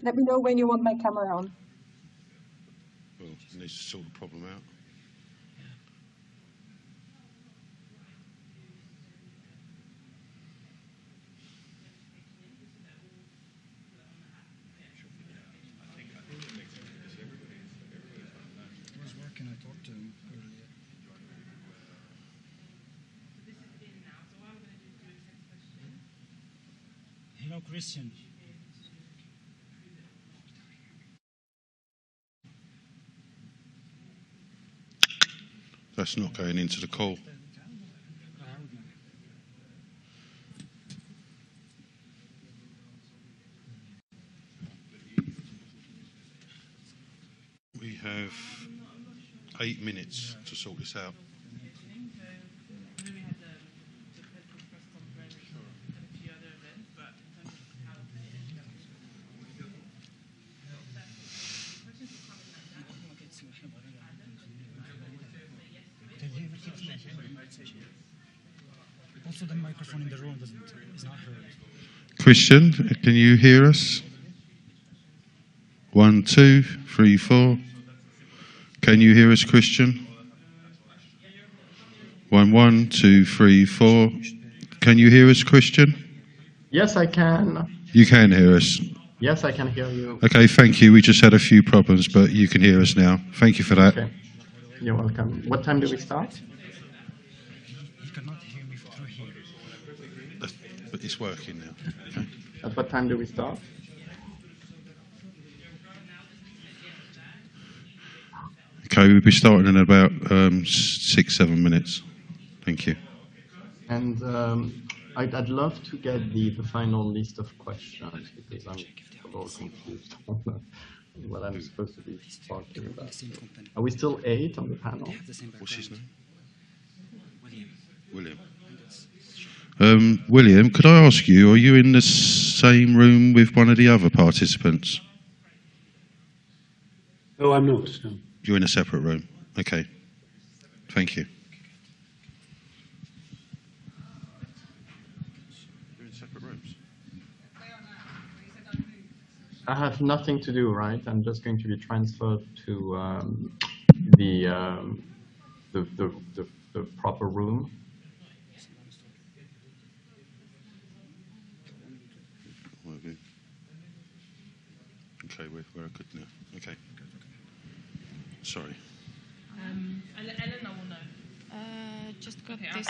Let me know when you want my camera on. Well, it needs to sort the problem out. It was working, I talked to him earlier. Hello, Christian. That's not going into the call. We have 8 minutes to sort this out. Also, the microphone in the room is not heard. Christian, can you hear us? 1, 2, 3, 4. Can you hear us, Christian? 1, 1, 2, 3, 4. Can you hear us, Christian? Yes, I can. You can hear us. Yes, I can hear you. Okay, thank you. We just had a few problems, but you can hear us now. Thank you for that. Okay. You're welcome. What time do we start? He cannot hear me through here. But it's working now. Okay. At what time do we start? Okay, we'll be starting in about 6, 7 minutes. Thank you. And I'd love to get the final list of questions because I'm a little confused on what I'm supposed to be talking about. Are we still 8 on the panel? What's his name? William. William, could I ask you, are you in the same room with one of the other participants? No, I'm not. No. You're in a separate room. Okay. Thank you. You're in separate rooms. I have nothing to do, right? I'm just going to be transferred to the proper room. Okay, we're good now. Okay. Sorry. Elena will know. Just got this.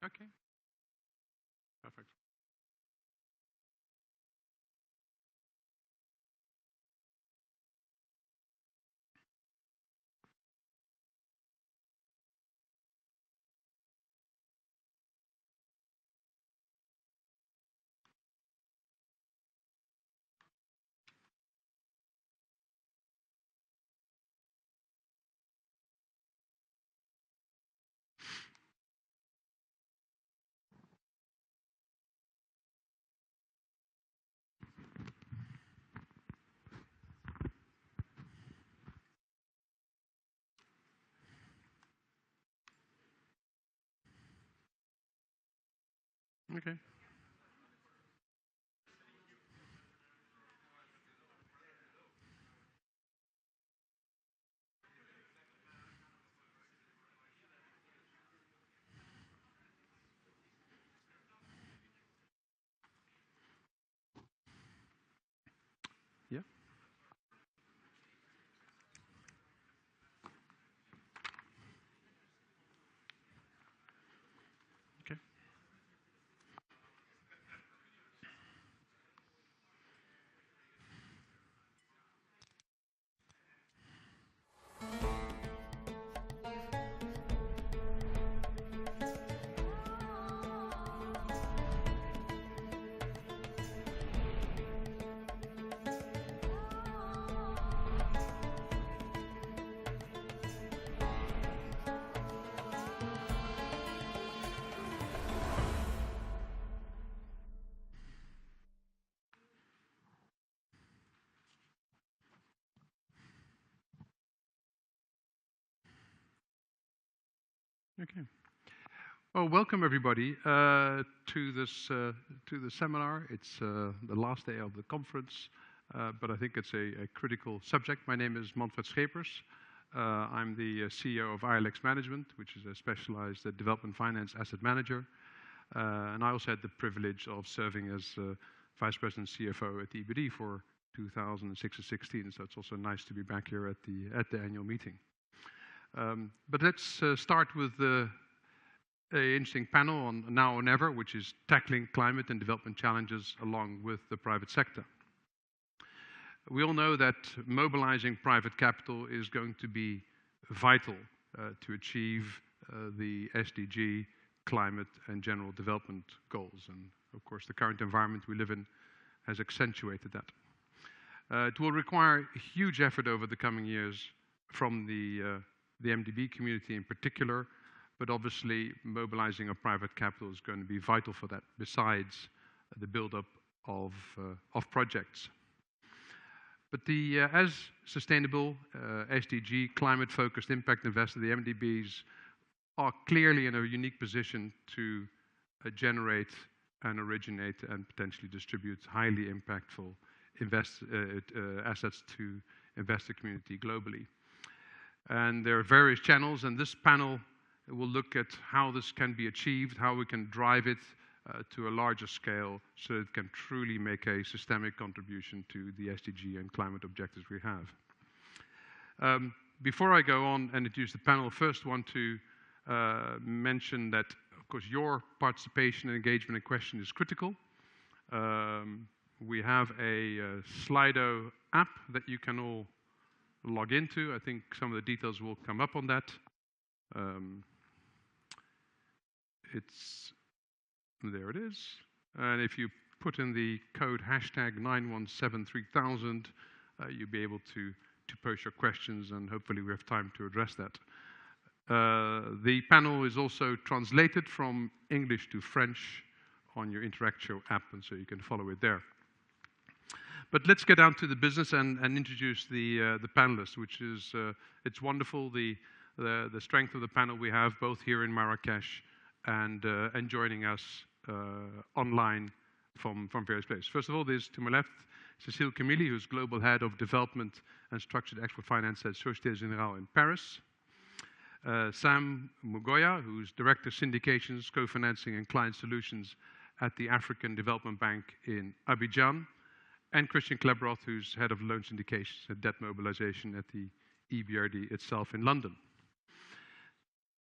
Okay. Perfect. Okay. Yeah. Okay. Okay. Well, welcome everybody to this seminar. It's the last day of the conference, but I think it's a critical subject. My name is Manfred Schepers. I'm the CEO of ILX Management, which is a specialized development finance asset manager. And I also had the privilege of serving as Vice President CFO at the EBRD for 2006 to 16. So it's also nice to be back here at the annual meeting. But let's start with an interesting panel on Now or Never, which is tackling climate and development challenges along with the private sector. We all know that mobilizing private capital is going to be vital to achieve the Sdg Climate and General Development Goals. And of course, the current environment we live in has accentuated that. It will require a huge effort over the coming years from the MDB community in particular, but obviously mobilizing of private capital is going to be vital for that, besides the build-up of projects. But as sustainable Sdg climate-focused impact investors, the MDBs are clearly in a unique position to generate and originate and potentially distribute highly impactful assets to investor community globally. And there are various channels, and this panel will look at how this can be achieved, how we can drive it to a larger scale so it can truly make a systemic contribution to the Sdg and climate objectives we have. Before I go on and introduce the panel, first want to mention that, of course, your participation and engagement in question is critical. We have a Slido app that you can all log into. I think some of the details will come up on that. There it is. And if you put in the code hashtag 9173000, you'll be able to post your questions, and hopefully we have time to address that. The panel is also translated from English to French on your Interactio app, and so you can follow it there. But let's get down to the business and introduce the panelists, which is, it's wonderful, the strength of the panel we have both here in Marrakesh and joining us online from various places. First of all, there's to my left, Cécile Camilli, who's Global Head of Development and Structured Export Finance at Société Générale in Paris. Sam Mugoya, who's Director Syndications, Co-Financing and Client Solutions at the African Development Bank in Abidjan. And Christian Klebroth, who's Head of Loan Syndications and Debt Mobilisation at the EBRD itself in London.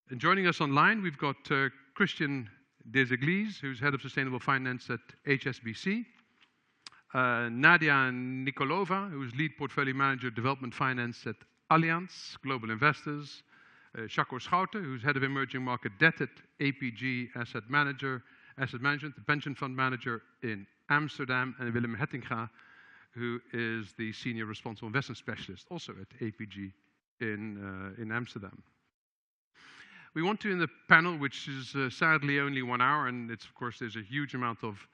And joining us online, we've got Christian Sdg, who's Head of Sustainable Finance at HSBC. Nadia Nikolova, who's Lead Portfolio Manager Development Finance at Allianz Global Investors. Jacco Schouten, who's Head of Emerging Market Debt at APG Asset Management, the pension fund manager in Amsterdam. And Willem Hettinga, who is the Senior Responsible Investment Specialist, also at APG in Amsterdam. We want to, in the panel, which is sadly only 1 hour, and it's, of course, there's a huge amount of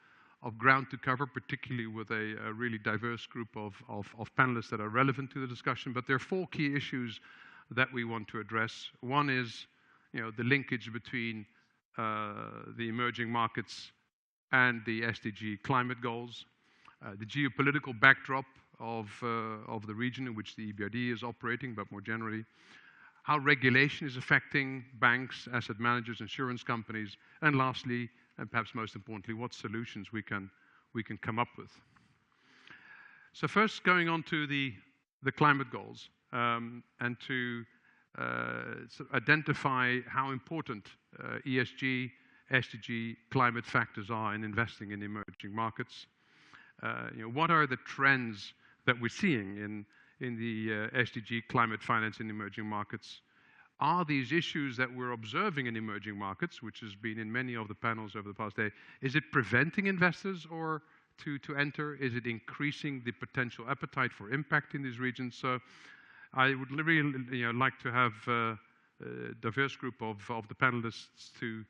ground to cover, particularly with a really diverse group of panelists that are relevant to the discussion. But there are 4 key issues that we want to address. One is, the linkage between the emerging markets and the Sdg Climate Goals, the geopolitical backdrop of the region in which the EBRD is operating, but more generally, how regulation is affecting banks, asset managers, insurance companies, and lastly, and perhaps most importantly, what solutions we can come up with. So first, going on to the climate goals, and to identify how important ESG, Sdg climate factors are in investing in emerging markets. What are the trends that we're seeing in the Sdg climate finance in emerging markets? Are these issues that we're observing in emerging markets, which has been in many of the panels over the past day, is it preventing investors or to enter? Is it increasing the potential appetite for impact in these regions? So I would really like to have a diverse group of the panelists to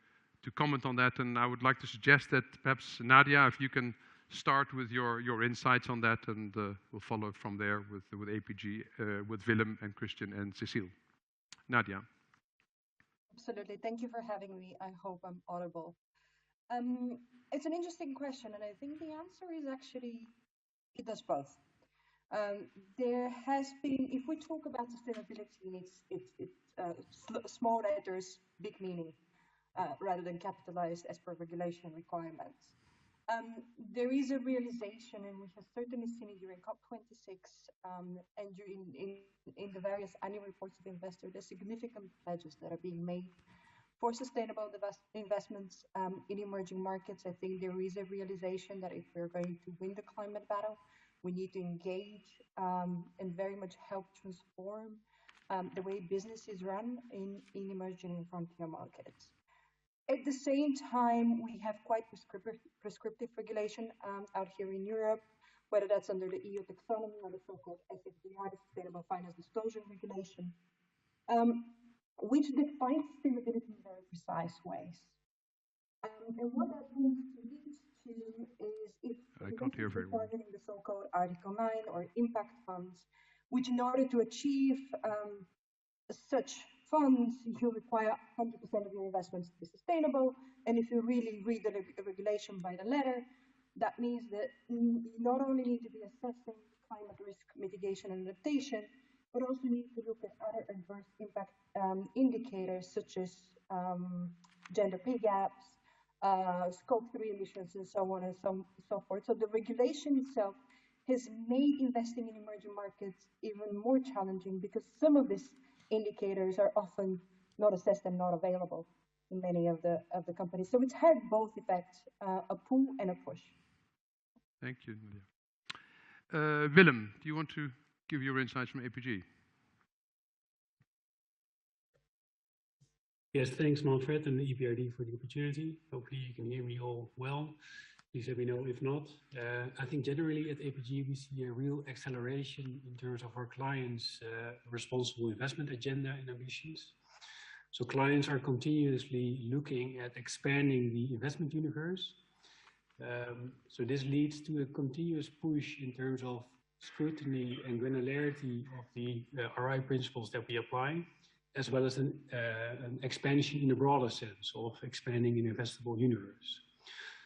comment on that, and I would like to suggest that perhaps Nadia, if you can start with your insights on that, and we'll follow from there with APG, with Willem and Christian and Cecile. Nadia. Absolutely. Thank you for having me. I hope I'm audible. It's an interesting question, and I think the answer is actually it does both. There has been, if we talk about sustainability, it's small letters, big meaning, rather than capitalized as per regulation requirements. There is a realization, and we have certainly seen it during COP26 and in the various annual reports of investors, there's significant pledges that are being made for sustainable investments in emerging markets. I think there is a realization that if we're going to win the climate battle, we need to engage and very much help transform the way business is run in emerging and frontier markets. At the same time, we have quite prescriptive regulation out here in Europe, whether that's under the EU taxonomy or the so-called SFDR, the Sustainable Finance Disclosure Regulation, which defines sustainability in very precise ways. And what that means to lead to is if we're targeting the so-called Article 9 or impact funds, which in order to achieve such funds, you require 100% of your investments to be sustainable. And if you really read the regulation by the letter, that means that you not only need to be assessing climate risk mitigation and adaptation, but also need to look at other adverse impact indicators such as gender pay gaps, scope 3 emissions, and so on and so forth. So the regulation itself has made investing in emerging markets even more challenging because some of these indicators are often not assessed and not available in many of the companies. So it's had both effects, a pull and a push. Thank you, Nadia. Willem, do you want to give your insights from APG? Yes, thanks Manfred and the EBRD for the opportunity. Hopefully you can hear me all well. Please let me know if not. I think generally at APG we see a real acceleration in terms of our clients' responsible investment agenda and ambitions. So clients are continuously looking at expanding the investment universe. So this leads to a continuous push in terms of scrutiny and granularity of the RI principles that we apply, as well as an expansion in the broader sense of expanding an investable universe.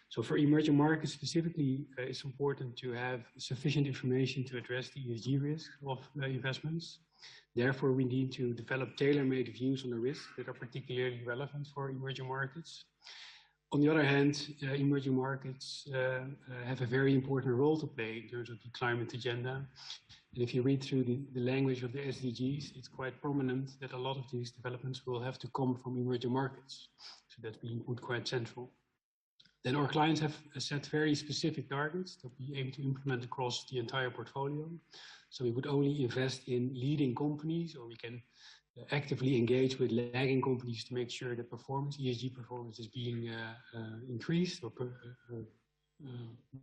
So for emerging markets specifically, it's important to have sufficient information to address the ESG risks of investments. Therefore, we need to develop tailor-made views on the risks that are particularly relevant for emerging markets. On the other hand, emerging markets have a very important role to play in terms of the climate agenda. And if you read through the language of the SDGs, it's quite prominent that a lot of these developments will have to come from emerging markets. So that's being put quite central. Then our clients have set very specific targets that we aim to implement across the entire portfolio. So we would only invest in leading companies, or we can actively engage with lagging companies to make sure that performance, ESG performance, is being increased or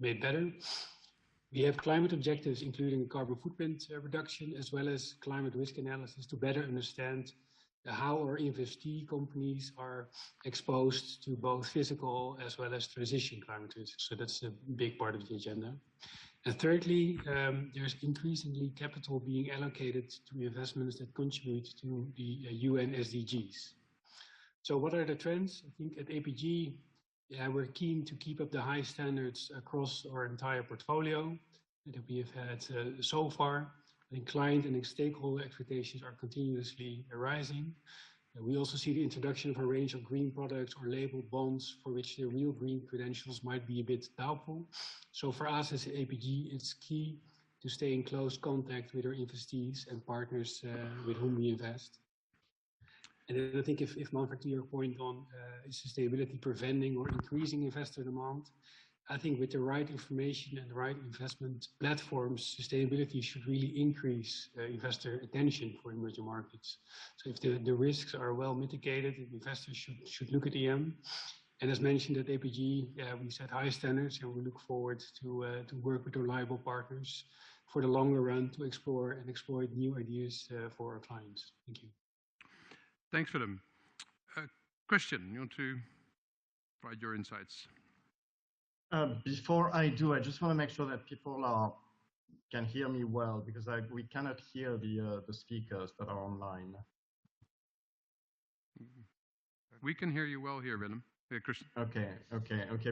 made better. We have climate objectives, including carbon footprint reduction, as well as climate risk analysis to better understand how our investee companies are exposed to both physical as well as transition climate risks. So that's a big part of the agenda. And thirdly, there's increasingly capital being allocated to investments that contribute to the UN SDGs. So what are the trends? I think at APG, we're keen to keep up the high standards across our entire portfolio that we have had so far. I think client and stakeholder expectations are continuously rising. We also see the introduction of a range of green products or labeled bonds for which the real green credentials might be a bit doubtful. So for us as APG, it's key to stay in close contact with our investees and partners with whom we invest. And then I think if Manfred, to your point on sustainability preventing or increasing investor demand, I think with the right information and the right investment platforms, sustainability should really increase investor attention for emerging markets. So if the risks are well mitigated, investors should look at EM. And as mentioned at APG, we set high standards, and we look forward to work with reliable partners for the longer run to explore and exploit new ideas for our clients. Thank you. Thanks, Willem. Christian, you want to provide your insights? Before I do, I just want to make sure that people can hear me well, because we cannot hear the speakers that are online. We can hear you well here, Willem. Christian. Okay,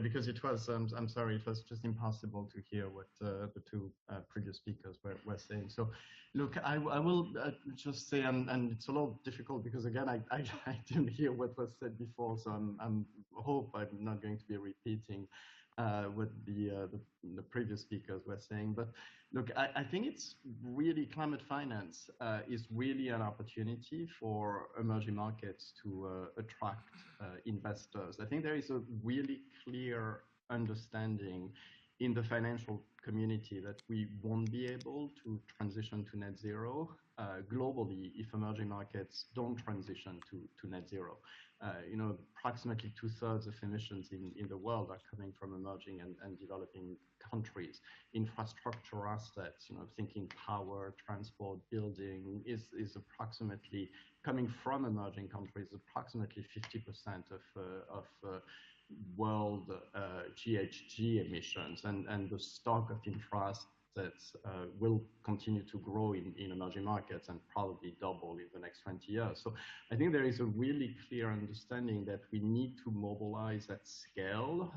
because it was, I'm sorry, it was just impossible to hear what the two previous speakers were saying. So, look, I will just say, and it's a little difficult because, again, I didn't hear what was said before, so I hope I'm not going to be repeating what the previous speakers were saying. But look, I think it's really, climate finance is really an opportunity for emerging markets to attract investors. I think there is a really clear understanding in the financial community that we won't be able to transition to net zero globally if emerging markets don't transition to net zero. Approximately 2/3 of emissions in the world are coming from emerging and developing countries. Infrastructure assets, thinking power, transport, building, is approximately coming from emerging countries, approximately 50% of world GHG emissions, and the stock of infra assets will continue to grow in emerging markets and probably double in the next 20 years. So I think there is a really clear understanding that we need to mobilize at scale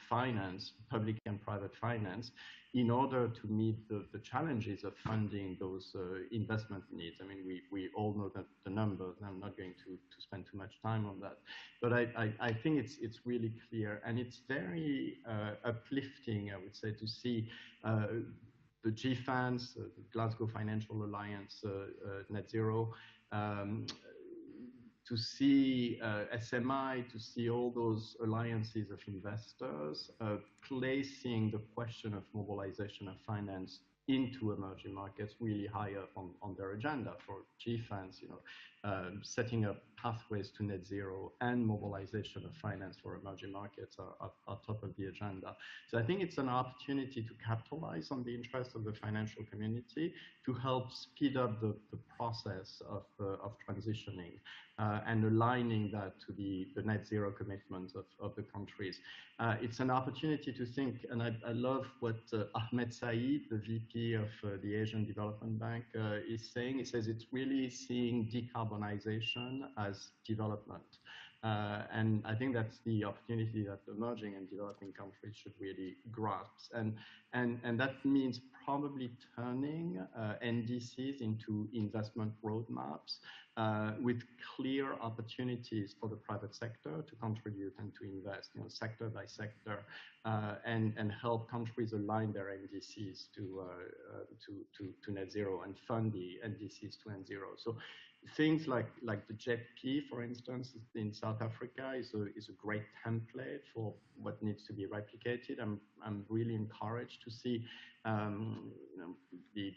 finance, public and private finance, in order to meet the challenges of funding those investment needs. I mean, we all know that the numbers, and I'm not going to spend too much time on that, but I think it's really clear, and it's very uplifting, I would say, to see the GFANZ, the Glasgow Financial Alliance Net Zero, to see SMI, to see all those alliances of investors placing the question of mobilization of finance into emerging markets really high up on their agenda. For GFANZ, setting up pathways to net zero and mobilization of finance for emerging markets are top of the agenda. So I think it's an opportunity to capitalize on the interest of the financial community to help speed up the process of transitioning and aligning that to the net zero commitments of the countries. It's an opportunity to think, and I love what Ahmed Saeed, the VP of the Asian Development Bank, is saying. He says it's really seeing decarbonization as development. And I think that's the opportunity that emerging and developing countries should really grasp. And that means probably turning NDCs into investment roadmaps with clear opportunities for the private sector to contribute and to invest, sector by sector, and help countries align their NDCs to net zero and fund the NDCs to net zero. So things like the JET-P, for instance, in South Africa is a great template for what needs to be replicated. I'm really encouraged to see the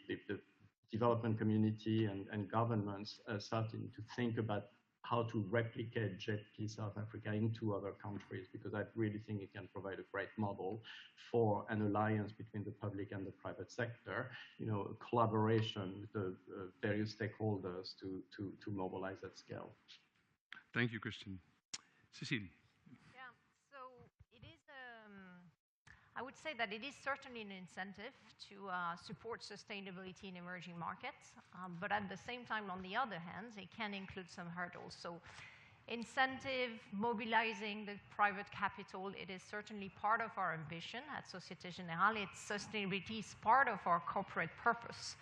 development community and governments starting to think about how to replicate JET-P South Africa into other countries, because I really think it can provide a great model for an alliance between the public and the private sector, a collaboration with the various stakeholders to mobilize at scale. Thank you, Christian. Cécile. Yeah, so it is, I would say that it is certainly an incentive to support sustainability in emerging markets, but at the same time, on the other hand, it can include some hurdles. So incentive, mobilizing the private capital, it is certainly part of our ambition at Société Générale. Sustainability is part of our corporate purpose.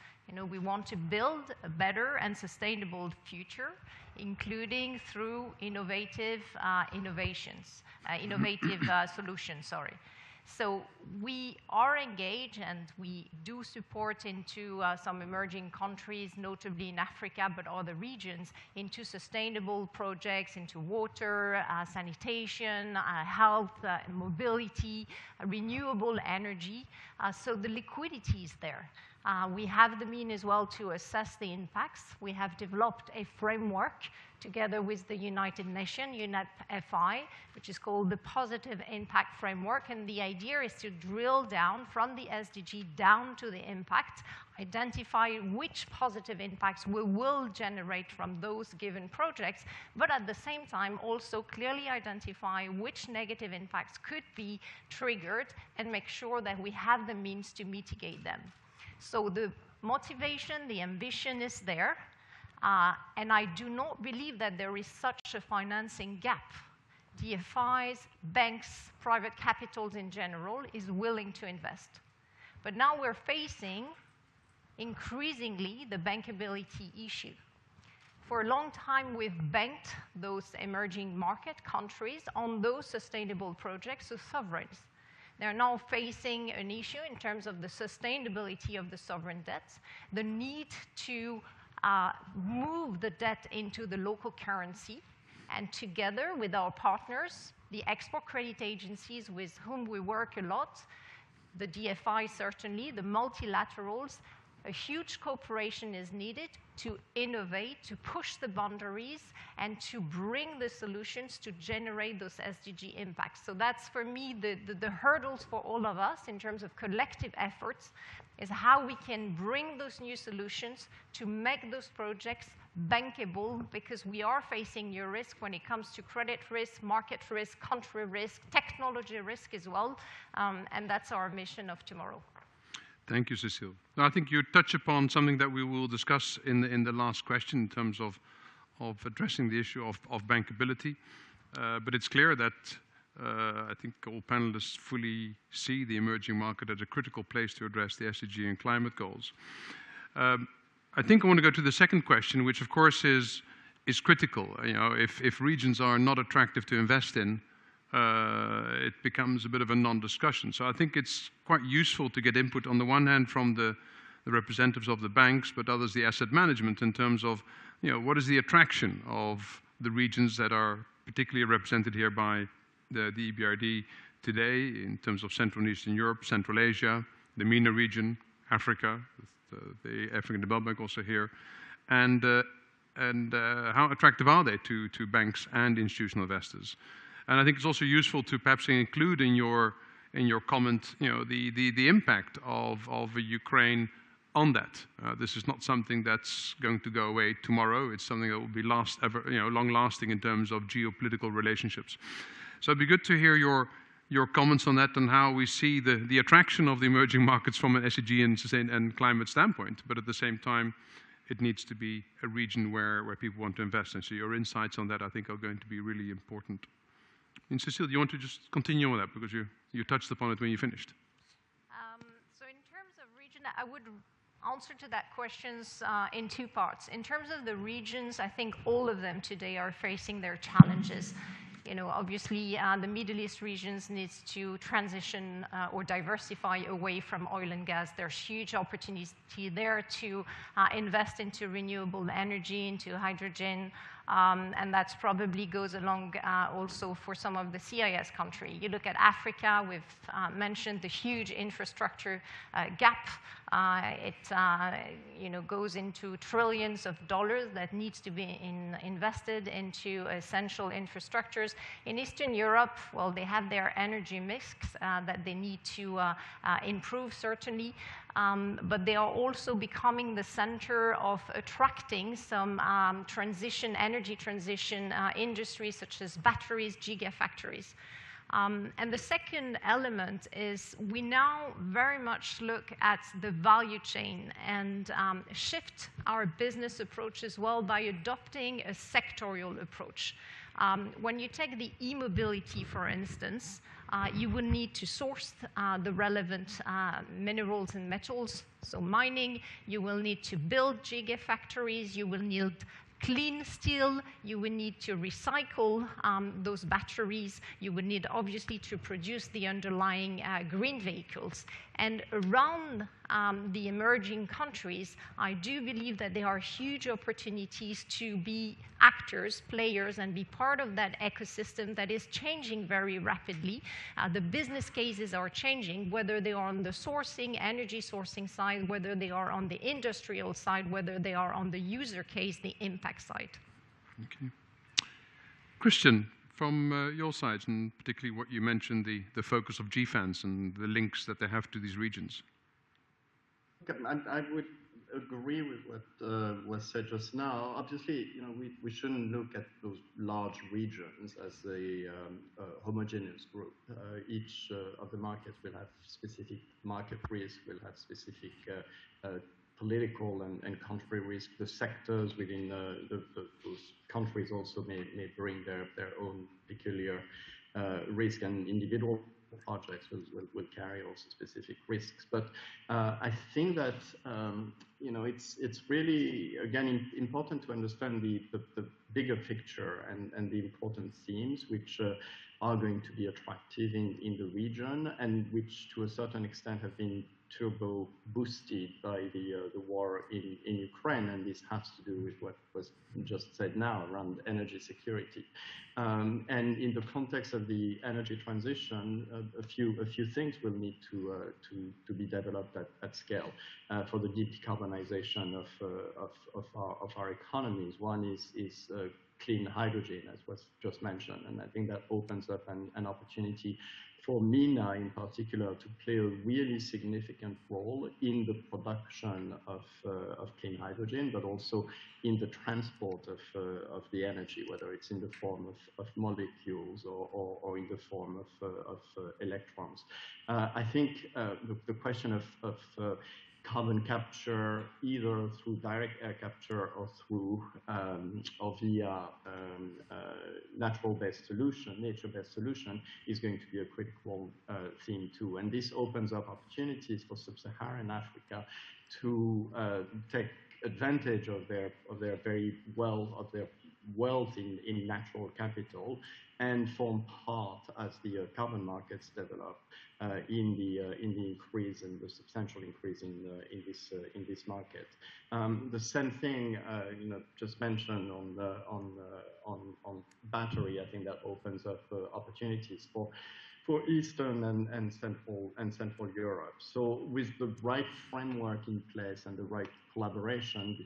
We want to build a better and sustainable future, including through innovative solutions, sorry. So we are engaged, and we do support into some emerging countries, notably in Africa, but other regions, into sustainable projects, into water, sanitation, health, mobility, renewable energy. So the liquidity is there. We have the mean as well to assess the impacts. We have developed a framework together with the United Nations, UNEP-FI, which is called the Positive Impact Framework. And the idea is to drill down from the SDG down to the impact, identify which positive impacts we will generate from those given projects, but at the same time also clearly identify which negative impacts could be triggered and make sure that we have the means to mitigate them. So the motivation, the ambition is there. And I do not believe that there is such a financing gap. DFIs, banks, private capitals in general is willing to invest. But now we're facing increasingly the bankability issue. For a long time, we've banked those emerging market countries on those sustainable projects of sovereigns. They're now facing an issue in terms of the sustainability of the sovereign debts, the need to move the debt into the local currency, and together with our partners, the export credit agencies with whom we work a lot, the DFI certainly, the multilaterals, a huge cooperation is needed to innovate, to push the boundaries, and to bring the solutions to generate those SDG impacts. So that's, for me, the hurdles for all of us in terms of collective efforts is how we can bring those new solutions to make those projects bankable, because we are facing new risk when it comes to credit risk, market risk, country risk, technology risk as well, and that's our mission of tomorrow. Thank you, Cécile. Now, I think you touch upon something that we will discuss in the last question in terms of addressing the issue of bankability. But it's clear that I think all panelists fully see the emerging market as a critical place to address the SDG and climate goals. I think I want to go to the second question, which of course is critical. If regions are not attractive to invest in, it becomes a bit of a non-discussion. So I think it's quite useful to get input on the one hand from the representatives of the banks, but others the asset management, in terms of what is the attraction of the regions that are particularly represented here by the EBRD today, in terms of Central and Eastern Europe, Central Asia, the MENA region, Africa, the African Development Bank also here, and how attractive are they to banks and institutional investors? And I think it's also useful to perhaps include in your comment, the impact of Ukraine on that. This is not something that's going to go away tomorrow. It's something that will be long-lasting in terms of geopolitical relationships. So it'd be good to hear your comments on that and how we see the attraction of the emerging markets from an SDG and climate standpoint. But at the same time, it needs to be a region where people want to invest. And so your insights on that, I think, are going to be really important. And Cécile, do you want to just continue on that, because you touched upon it when you finished? So in terms of region, I would answer to that questions in two parts. In terms of the regions, I think all of them today are facing their challenges. Obviously, the Middle East regions needs to transition or diversify away from oil and gas. There's huge opportunity there to invest into renewable energy, into hydrogen, and that probably goes along also for some of the CIS countries. You look at Africa, we've mentioned the huge infrastructure gap. It goes into trillions of dollars that needs to be invested into essential infrastructures. In Eastern Europe, well, they have their energy mix that they need to improve, certainly. But they are also becoming the center of attracting some energy transition industries such as batteries, gigafactories. And the second element is we now very much look at the value chain and shift our business approach as well by adopting a sectorial approach. When you take the e-mobility, for instance, you will need to source the relevant minerals and metals, so mining. You will need to build gigafactories. You will need clean steel. You will need to recycle those batteries. You will need, obviously, to produce the underlying green vehicles. And around the emerging countries, I do believe that there are huge opportunities to be actors, players, and be part of that ecosystem that is changing very rapidly. The business cases are changing, whether they are on the sourcing, energy sourcing side, whether they are on the industrial side, whether they are on the user case, the impact side. Okay. Christian, from your side, and particularly what you mentioned, the focus of GFANs and the links that they have to these regions. I would agree with what was said just now. Obviously, we shouldn't look at those large regions as a homogeneous group. Each of the markets will have specific market risk, will have specific political and country risk. The sectors within those countries also may bring their own peculiar risk, and individual projects will carry also specific risks. But I think that it's really, again, important to understand the bigger picture and the important themes which are going to be attractive in the region, and which to a certain extent have been turbo boosted by the war in Ukraine, and this has to do with what was just said now around energy security. And in the context of the energy transition, a few things will need to be developed at scale for the decarbonization of our economies. One is clean hydrogen, as was just mentioned, and I think that opens up an opportunity for MENA in particular to play a really significant role in the production of clean hydrogen, but also in the transport of the energy, whether it's in the form of molecules or in the form of electrons. I think the question of carbon capture, either through direct air capture or through or via nature-based solution, is going to be a critical theme too. And this opens up opportunities for sub-Saharan Africa to take advantage of their wealth in natural capital and form part as the carbon markets develop in the increase and the substantial increase in this market. The same thing just mentioned on battery. I think that opens up opportunities for Eastern and Central Europe. So with the right framework in place and the right collaboration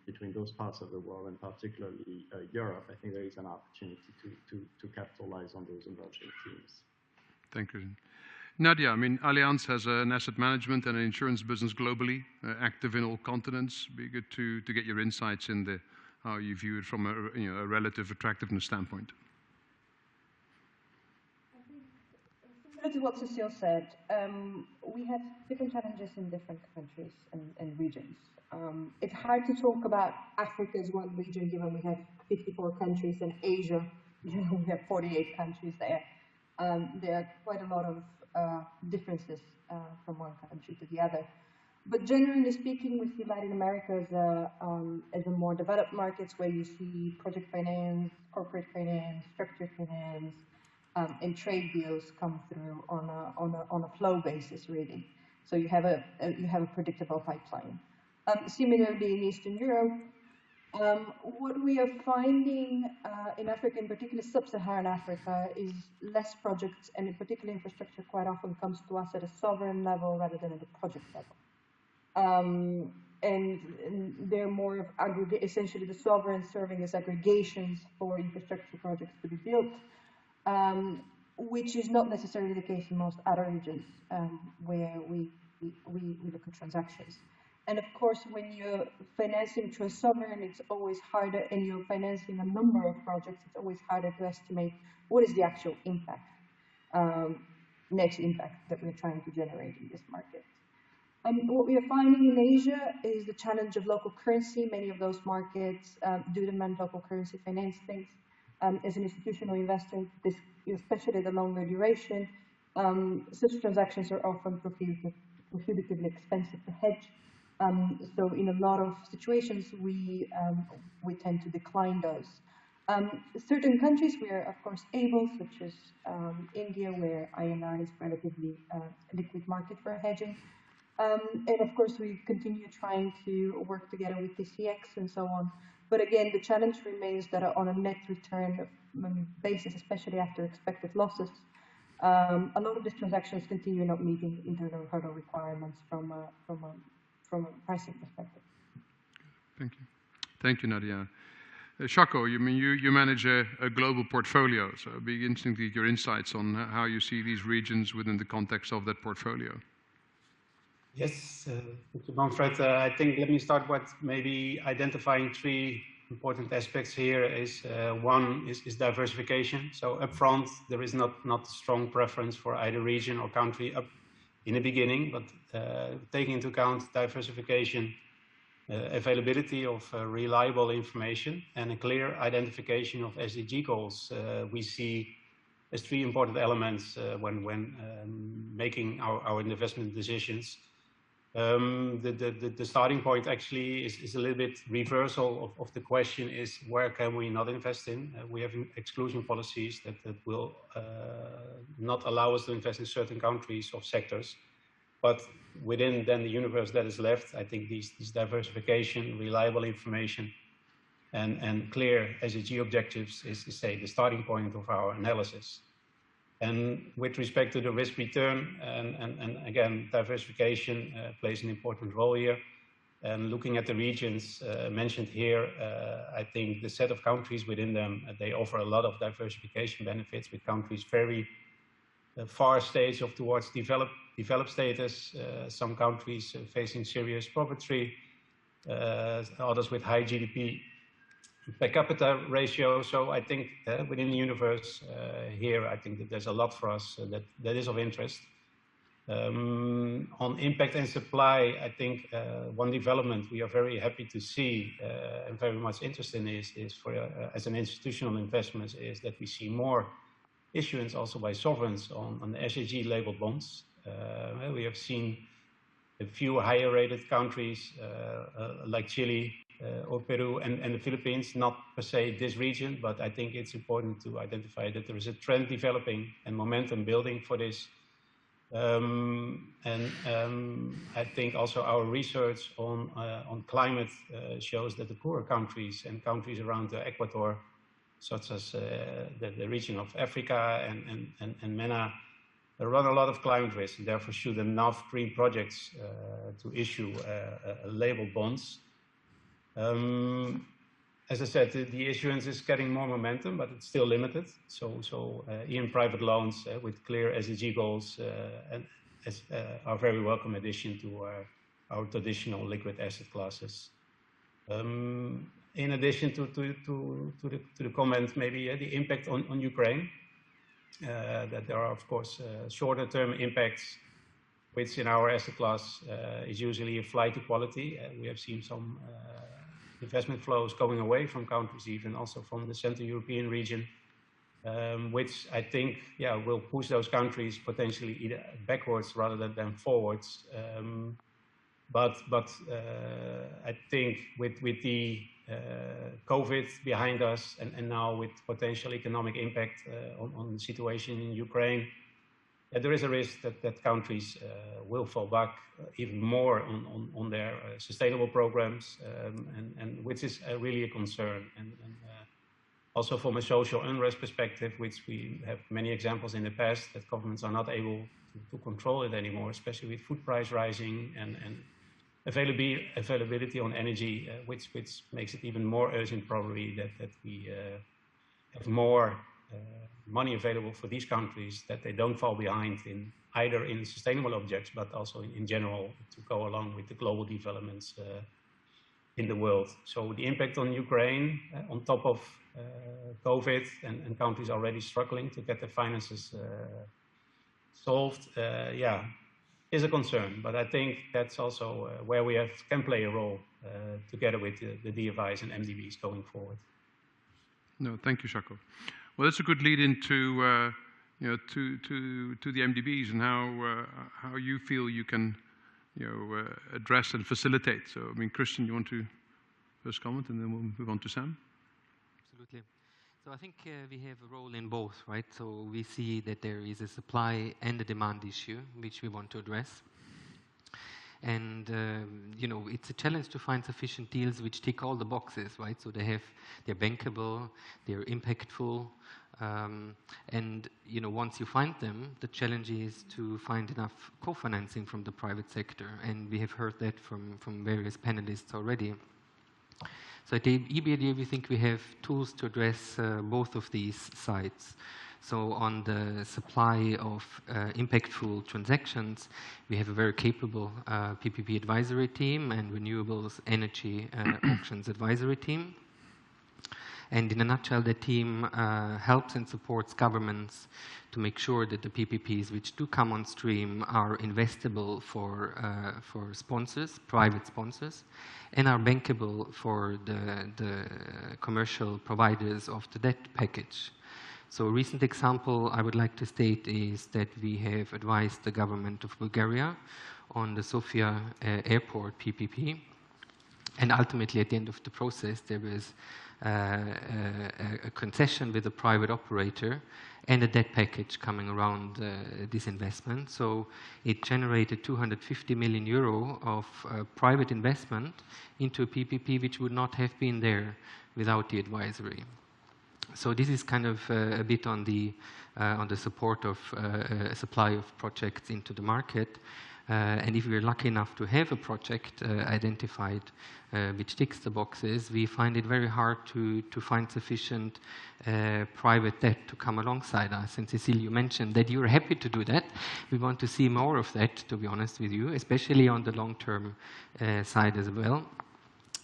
between those parts of the world, and particularly Europe, I think there is an opportunity to capitalize on those emerging themes. Thank you. Nadia, I mean, Allianz has an asset management and an insurance business globally, active in all continents. It'd be good to get your insights in how you view it from a relative attractiveness standpoint. Similar to what Cecile said, we have different challenges in different countries and regions. It's hard to talk about Africa as one region, given we have 54 countries, and Asia, we have 48 countries there. There are quite a lot of differences from one country to the other. But generally speaking, we see Latin America as a more developed markets where you see project finance, corporate finance, structured finance, and trade deals come through on a flow basis, really. So you have a predictable pipeline. Similarly, in Eastern Europe, what we are finding in Africa, in particular Sub-Saharan Africa, is less projects, and in particular infrastructure quite often comes to us at a sovereign level rather than at a project level. And they're more of essentially the sovereign serving as aggregations for infrastructure projects to be built, which is not necessarily the case in most other regions where we look at transactions. And of course, when you're financing through a sovereign, it's always harder, and you're financing a number of projects, it's always harder to estimate what is the actual impact, net impact that we're trying to generate in this market. What we are finding in Asia is the challenge of local currency. Many of those markets do demand local currency financing. As an institutional investor, especially the longer duration, such transactions are often prohibitively expensive to hedge. So in a lot of situations, we tend to decline those. Certain countries we are, of course, able, such as India, where INR is relatively a liquid market for hedging. And of course, we continue trying to work together with TCX and so on. But again, the challenge remains that on a net return basis, especially after expected losses, a lot of these transactions continue not meeting internal hurdle requirements from a pricing perspective. Thank you. Thank you, Nadia. Shako, you manage a global portfolio, so it'd be interesting to get your insights on how you see these regions within the context of that portfolio. Yes, thank you, Manfred. I think let me start with maybe identifying three important aspects here. One is diversification. So upfront, there is not a strong preference for either region or country up in the beginning, but taking into account diversification, availability of reliable information, and a clear identification of SDG goals, we see as three important elements when making our investment decisions. The starting point actually is a little bit reversal of the question is where can we not invest in? We have exclusion policies that will not allow us to invest in certain countries or sectors, but within then the universe that is left, I think these diversification, reliable information, and clear SDG objectives is say the starting point of our analysis. And with respect to the risk return, and again, diversification plays an important role here. And looking at the regions mentioned here, I think the set of countries within them, they offer a lot of diversification benefits with countries very far stage of towards developed status, some countries facing serious poverty, others with high GDP per capita ratio. So I think within the universe here, I think that there's a lot for us that is of interest. On impact and supply, I think one development we are very happy to see and very much interested in is for as an institutional investment is that we see more issuance also by sovereigns on the SDG labeled bonds. We have seen a few higher rated countries like Chile or Peru and the Philippines, not per se this region, but I think it's important to identify that there is a trend developing and momentum building for this. I think also our research on climate shows that the poorer countries and countries around the equator, such as the region of Africa and MENA, run a lot of climate risk, and therefore should enough green projects to issue labeled bonds. As I said, the issuance is getting more momentum, but it's still limited. So even private loans with clear SDG goals are very welcome addition to our traditional liquid asset classes. In addition to the comment, maybe the impact on Ukraine, that there are of course shorter term impacts, which in our asset class is usually a flight to quality. We have seen some investment flows going away from countries, even also from the Central European region, which I think will push those countries potentially either backwards rather than forwards. But I think with the COVID behind us and now with potential economic impact on the situation in Ukraine, there is a risk that countries will fall back even more on their sustainable programs, and which is really a concern. And also from a social unrest perspective, which we have many examples in the past, that governments are not able to control it anymore, especially with food price rising and availability on energy, which makes it even more urgent probably that we have more money available for these countries, that they don't fall behind in either in sustainable objects, but also in general to go along with the global developments in the world. So the impact on Ukraine on top of COVID and countries already struggling to get their finances solved, yeah, is a concern. But I think that's also where we can play a role together with the DFIs and MDBs going forward. No, thank you, Shako. Well, that's a good lead into you know, to the MDBs and how you feel you can, you know, address and facilitate. So, I mean, Christian, you want to first comment, and then we'll move on to Sam. Absolutely. So I think we have a role in both, right? So we see that there is a supply and a demand issue which we want to address. And, you know, it's a challenge to find sufficient deals which tick all the boxes, right? So they're bankable, they're impactful, and, you know, once you find them, the challenge is to find enough co-financing from the private sector. And we have heard that from various panelists already. So at the EBRD, we think we have tools to address both of these sides. So on the supply of impactful transactions, we have a very capable PPP advisory team and renewables energy auctions advisory team. And in a nutshell, the team helps and supports governments to make sure that the PPPs which do come on stream are investable for sponsors, private sponsors, and are bankable for the commercial providers of the debt package. So a recent example I would like to state is that we have advised the government of Bulgaria on the Sofia airport PPP. And ultimately, at the end of the process, there was a concession with a private operator and a debt package coming around this investment. So it generated 250 million euro of private investment into a PPP which would not have been there without the advisory. So this is kind of a bit on the support of supply of projects into the market. And if we're lucky enough to have a project identified which ticks the boxes, we find it very hard to find sufficient private debt to come alongside us. And Cecile, you mentioned that you're happy to do that. We want to see more of that, to be honest with you, especially on the long-term side as well.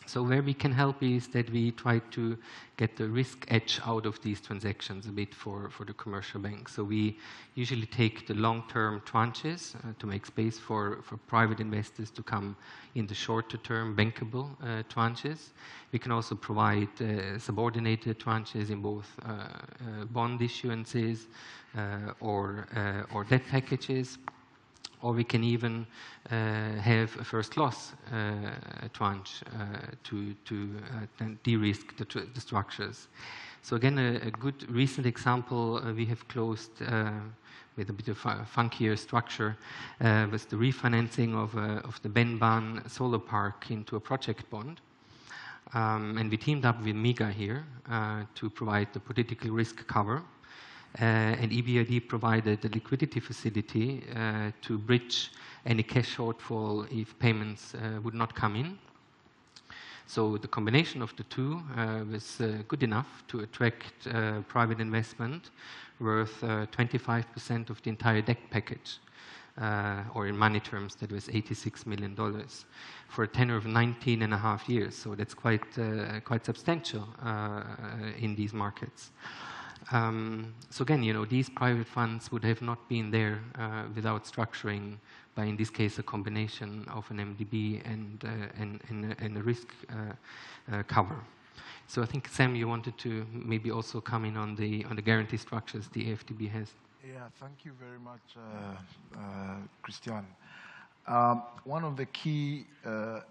So where we can help is that we try to get the risk edge out of these transactions a bit for the commercial banks. So we usually take the long-term tranches to make space for private investors to come in the shorter-term bankable tranches. We can also provide subordinated tranches in both bond issuances or debt packages. Or we can even have a first loss tranche to de-risk the structures. So again, a good recent example we have closed with a bit of a funkier structure was the refinancing of the Benban solar park into a project bond. And we teamed up with MIGA here to provide the political risk cover. And EBRD provided a liquidity facility to bridge any cash shortfall if payments would not come in. So the combination of the two was good enough to attract private investment worth 25% of the entire debt package, or in money terms, that was $86 million for a tenure of 19.5 years. So that's quite substantial in these markets. So again, you know, these private funds would have not been there without structuring by, in this case, a combination of an MDB and a risk cover. So I think, Sam, you wanted to maybe also come in on the guarantee structures the AFDB has. Yeah, thank you very much, Christian. One of the key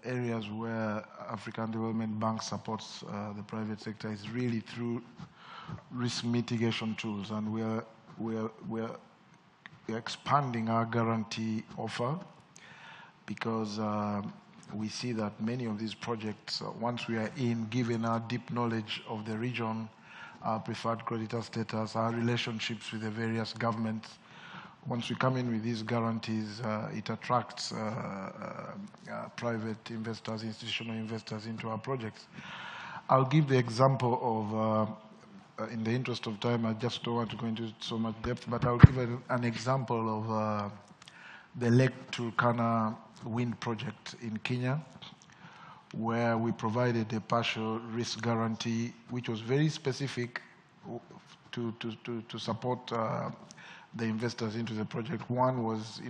areas where African Development Bank supports the private sector is really through risk mitigation tools, and we're expanding our guarantee offer because we see that many of these projects, once we are in, given our deep knowledge of the region, our preferred creditor status, our relationships with the various governments, once we come in with these guarantees, it attracts private investors, institutional investors into our projects. I'll give the example of, in the interest of time, I just don't want to go into so much depth, but I'll give an example of the Lake Turkana wind project in Kenya, where we provided a partial risk guarantee, which was very specific to support the investors into the project. One was,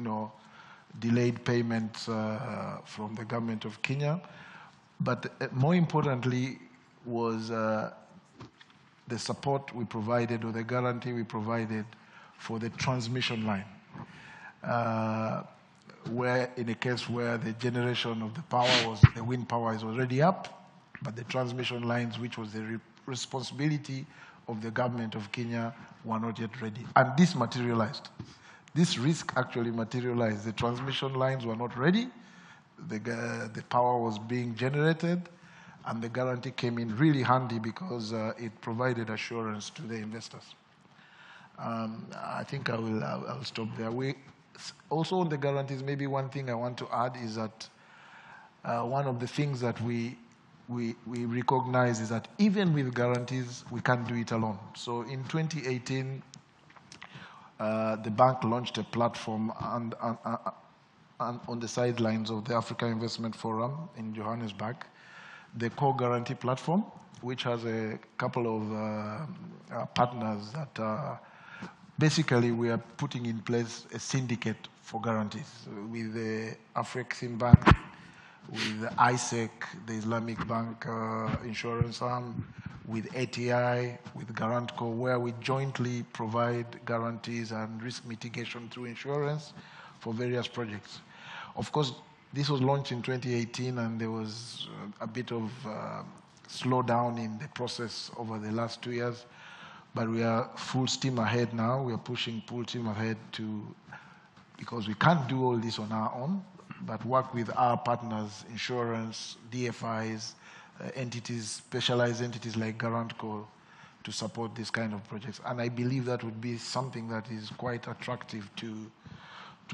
delayed payments from the government of Kenya, but more importantly was the support we provided, or the guarantee we provided for the transmission line, where in a case where the generation of the wind power is already up, but the transmission lines, which was the responsibility of the government of Kenya, were not yet ready. And this materialized. This risk actually materialized. The transmission lines were not ready, the power was being generated, and the guarantee came in really handy because it provided assurance to the investors. I think I'll stop there. Also on the guarantees, maybe one thing I want to add is that one of the things that we recognize is that even with guarantees, we can't do it alone. So in 2018, the bank launched a platform and on the sidelines of the Africa Investment Forum in Johannesburg, the core guarantee platform, which has a couple of partners that basically we are putting in place a syndicate for guarantees with the Afrexim Bank, with the ISEC, the Islamic Bank insurance arm, with ATI, with Garantco, where we jointly provide guarantees and risk mitigation through insurance for various projects. Of course, this was launched in 2018, and there was a bit of slowdown in the process over the last 2 years, but we are full steam ahead now. We are pushing full steam ahead because we can't do all this on our own, but work with our partners, insurance, DFIs, entities, specialized entities like Garantco, to support this kind of projects. And I believe that would be something that is quite attractive to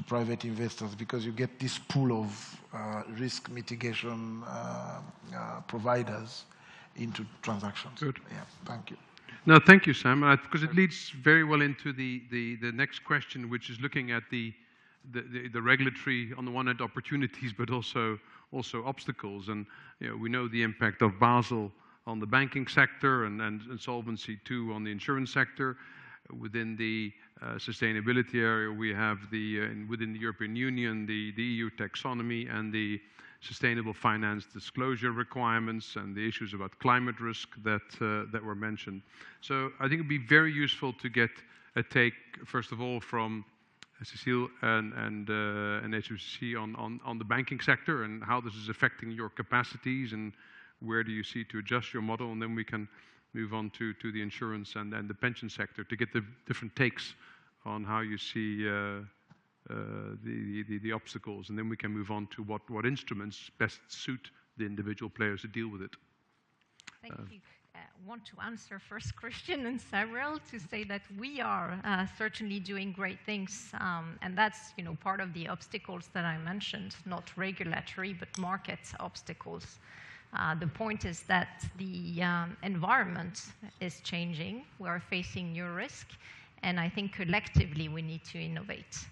private investors, because you get this pool of risk mitigation providers into transactions. Good. Yeah, thank you. No, thank you, Sam, because it leads very well into the next question, which is looking at the regulatory, on the one hand, opportunities, but also obstacles. And we know the impact of Basel on the banking sector and Solvency II on the insurance sector. Within the sustainability area, we have within the European Union, the EU taxonomy and the sustainable finance disclosure requirements and the issues about climate risk that were mentioned. So I think it'd be very useful to get a take, first of all, from Cecile and HSBC on the banking sector and how this is affecting your capacities and where do you see to adjust your model, and then we can move on to the insurance and the pension sector to get the different takes on how you see the obstacles, and then we can move on to what instruments best suit the individual players to deal with it. Thank you. Want to answer first, Christian and several, to say that we are certainly doing great things, and that's part of the obstacles that I mentioned, not regulatory but market obstacles. The point is that the environment is changing. We are facing new risk, and I think collectively we need to innovate.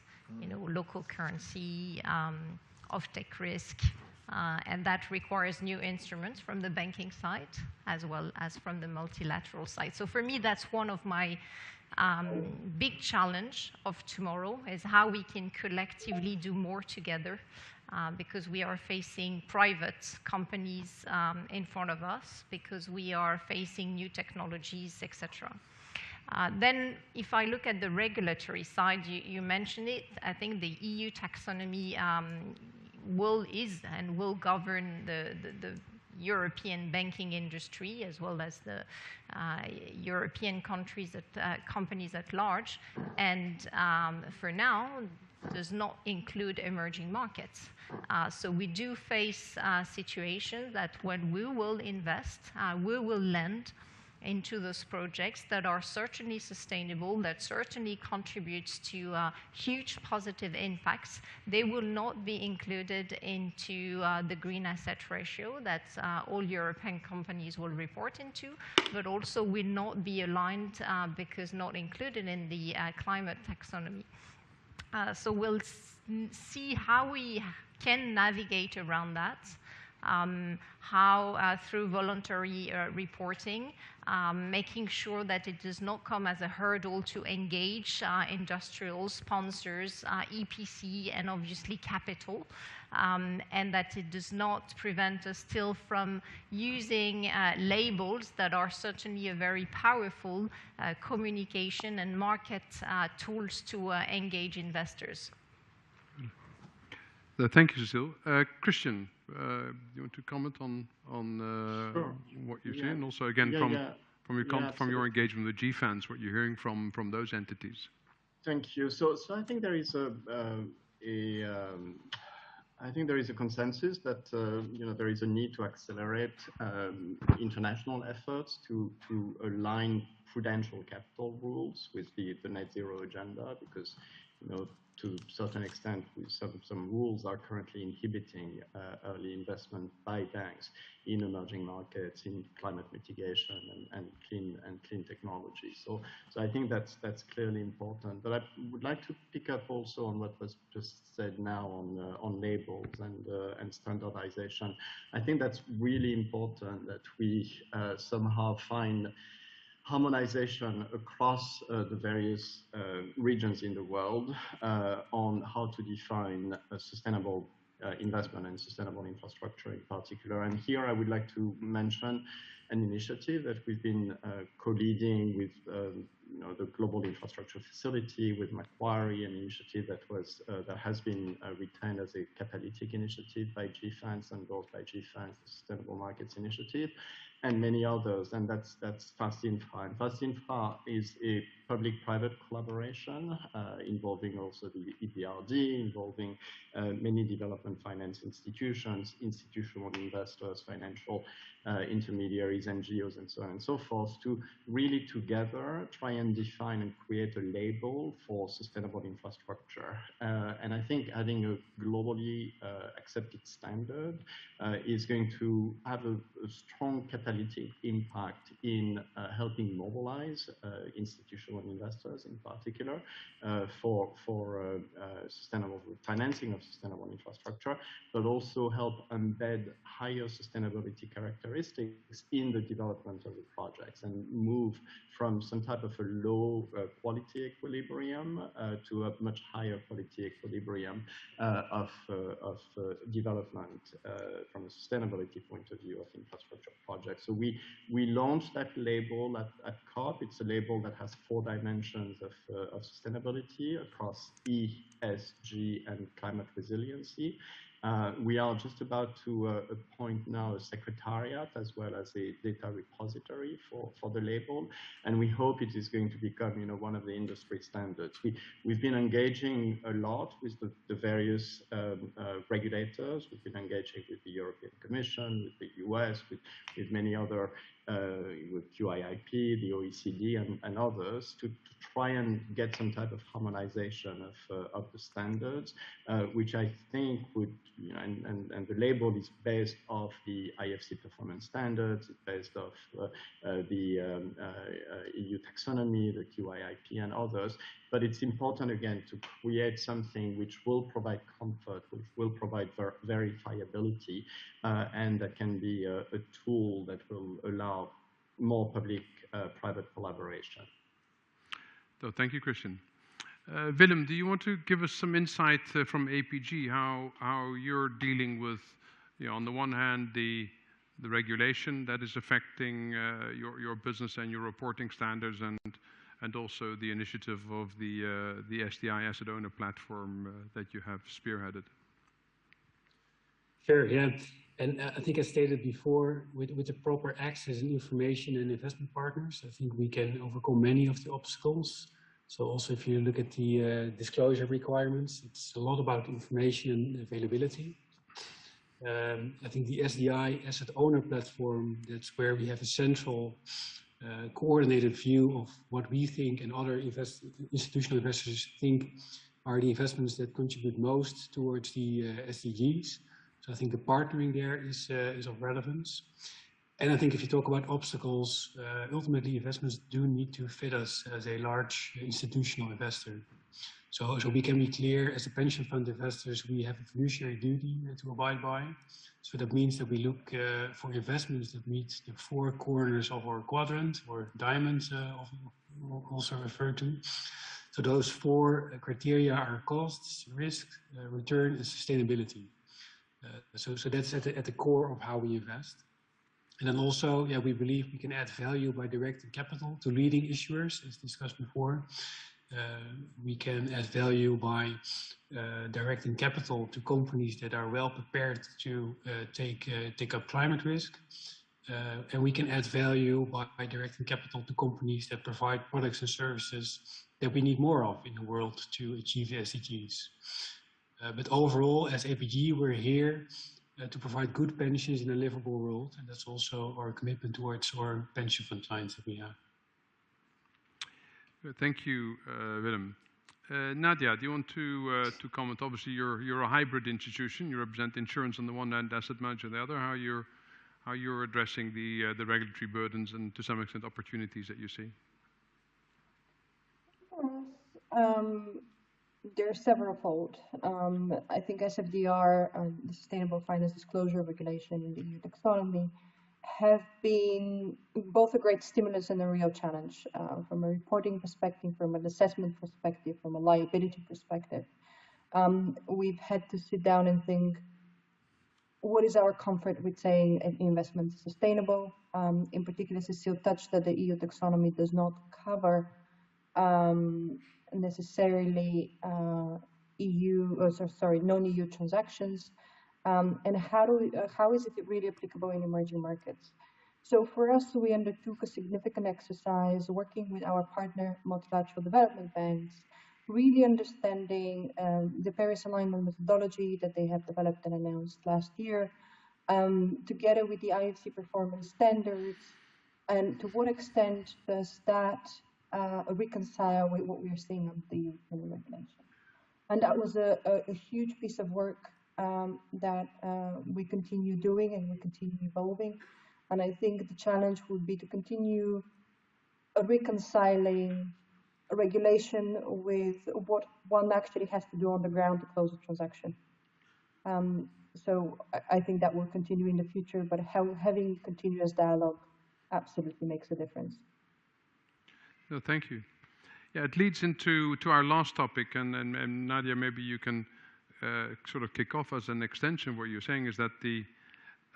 Local currency, off-take risk, and that requires new instruments from the banking side as well as from the multilateral side. So for me, that's one of my big challenge of tomorrow, is how we can collectively do more together, because we are facing private companies in front of us, because we are facing new technologies, etc. Then if I look at the regulatory side, you mentioned it, I think the EU taxonomy will govern the European banking industry as well as the European companies at large, and for now does not include emerging markets. So we do face situations that when we will invest, we will lend into those projects that are certainly sustainable, that certainly contributes to huge positive impacts. They will not be included into the green asset ratio that all European companies will report into, but also will not be aligned because not included in the climate taxonomy. So we'll see how we can navigate around that. How through voluntary reporting, making sure that it does not come as a hurdle to engage industrial sponsors, EPC, and obviously capital, and that it does not prevent us still from using labels that are certainly a very powerful communication and market tools to engage investors. Thank you, Cecile. Christian, you want to comment on Sure. what you're seeing, and also again from your engagement with GFANZ, what you're hearing from those entities? Thank you. So I think there is a consensus that there is a need to accelerate international efforts to align prudential capital rules with the net zero agenda, because to a certain extent, some rules are currently inhibiting early investment by banks in emerging markets, in climate mitigation and clean technology. So I think that's clearly important. But I would like to pick up also on what was just said now on labels and standardization. I think that's really important that we somehow find harmonization across the various regions in the world on how to define a sustainable investment and sustainable infrastructure in particular. And here I would like to mention an initiative that we've been co-leading with the Global Infrastructure Facility, with Macquarie, an initiative that has been retained as a catalytic initiative by GFANZ and endorsed by GFANZ, the Sustainable Markets Initiative, and many others, and that's Fast Infra. And Fast Infra is a public-private collaboration involving also the EBRD, involving many development finance institutions, institutional investors, financial intermediaries, NGOs, and so on and so forth, to really together try and define and create a label for sustainable infrastructure. And I think having a globally accepted standard is going to have a strong catalytic impact in helping mobilize institutional investors in particular for sustainable financing of sustainable infrastructure, but also help embed higher sustainability characteristics in the development of the projects and move from some type of a low quality equilibrium to a much higher quality equilibrium of development from a sustainability point of view of infrastructure projects. So we launched that label at COP. It's a label that has 4 dimensions of sustainability across E, S, G, and climate resiliency. We are just about to appoint now a secretariat as well as a data repository for the label, and we hope it is going to become one of the industry standards. We've been engaging a lot with the various regulators. We've been engaging with the European Commission, with the US, with many other, with QIIP, the OECD, and others to try and get some type of harmonization of the standards, which I think would, and the label is based off the IFC performance standards, it's based off the EU taxonomy, the QIIP, and others. But it's important, again, to create something which will provide comfort, which will provide verifiability, and that can be a tool that will allow more public-private collaboration. So thank you, Christian. Willem, do you want to give us some insight from APG, how you're dealing with, on the one hand, the regulation that is affecting your business and your reporting standards, and and also the initiative of the SDI Asset Owner Platform that you have spearheaded. Sure, yeah. And I think I stated before, with the proper access and information and investment partners, I think we can overcome many of the obstacles. So also if you look at the disclosure requirements, it's a lot about information and availability. I think the SDI Asset Owner Platform, that's where we have a central coordinated view of what we think and other institutional investors think are the investments that contribute most towards the SDGs. So I think the partnering there is of relevance. And I think if you talk about obstacles, ultimately investments do need to fit us as a large institutional investor. So we can be clear, as a pension fund investors, we have a fiduciary duty to abide by. So that means that we look for investments that meet the four corners of our quadrant, or diamonds also referred to. So those four criteria are costs, risk, return, and sustainability. So that's at the core of how we invest. And then also, yeah, we believe we can add value by directing capital to leading issuers, as discussed before. We can add value by directing capital to companies that are well prepared to take up climate risk. And we can add value by directing capital to companies that provide products and services that we need more of in the world to achieve the SDGs. But overall, as APG, we're here to provide good pensions in a livable world, and that's also our commitment towards our pension fund clients that we have. Thank you, Willem. Nadia, do you want to comment? Obviously, you're a hybrid institution. You represent insurance on the one hand, asset manager on the other. How you're addressing the regulatory burdens and to some extent opportunities that you see? They're several-fold. I think SFDR, the Sustainable Finance Disclosure Regulation, and the EU taxonomy have been both a great stimulus and a real challenge from a reporting perspective, from an assessment perspective, from a liability perspective. We've had to sit down and think, what is our comfort with saying an investment is sustainable? In particular, Cecile touched that the EU taxonomy does not cover necessarily non-EU transactions, and how is it really applicable in emerging markets? So for us, we undertook a significant exercise working with our partner multilateral development banks, really understanding the Paris alignment methodology that they have developed and announced last year, together with the IFC performance standards, and to what extent does that reconcile with what we are seeing on the European regulation. And that was a huge piece of work that we continue doing and we continue evolving. And I think the challenge would be to continue reconciling regulation with what one actually has to do on the ground to close a transaction. So I think that will continue in the future, but having continuous dialogue absolutely makes a difference. No, thank you. Yeah, it leads into our last topic, and Nadia, maybe you can sort of kick off as an extension. What you're saying is that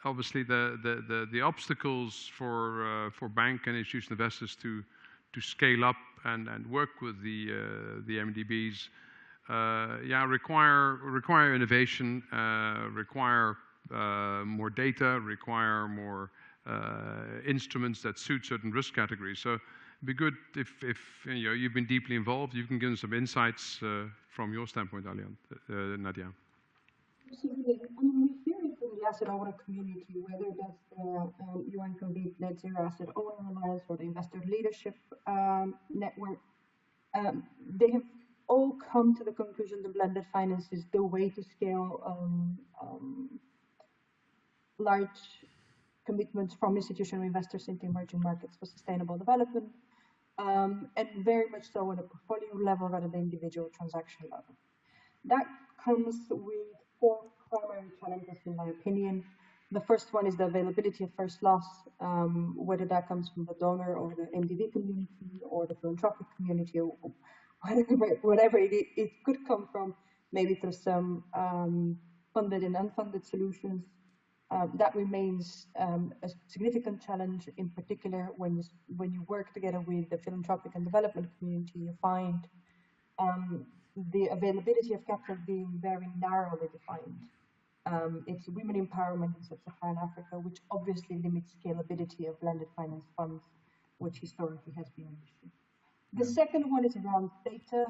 obviously the obstacles for bank and institutional investors to scale up and work with the MDBs, require innovation, require more data, require more instruments that suit certain risk categories. So it'd be good if you've been deeply involved, you can give us some insights from your standpoint, Nadia. Absolutely. I mean, we hear it from the asset owner community, whether that's the UN-convened Net Zero Asset Owner Alliance or the Investor Leadership Network. They have all come to the conclusion that blended finance is the way to scale large commitments from institutional investors into emerging markets for sustainable development, and very much so on a portfolio level rather than individual transaction level. That comes with four primary challenges, in my opinion. The first one is the availability of first loss, whether that comes from the donor or the MDB community or the philanthropic community, or whatever it could come from, maybe through some funded and unfunded solutions. That remains a significant challenge, in particular when you work together with the philanthropic and development community. You find the availability of capital being very narrowly defined. It's women empowerment in sub-Saharan Africa, which obviously limits scalability of blended finance funds, which historically has been an issue. The second one is around data.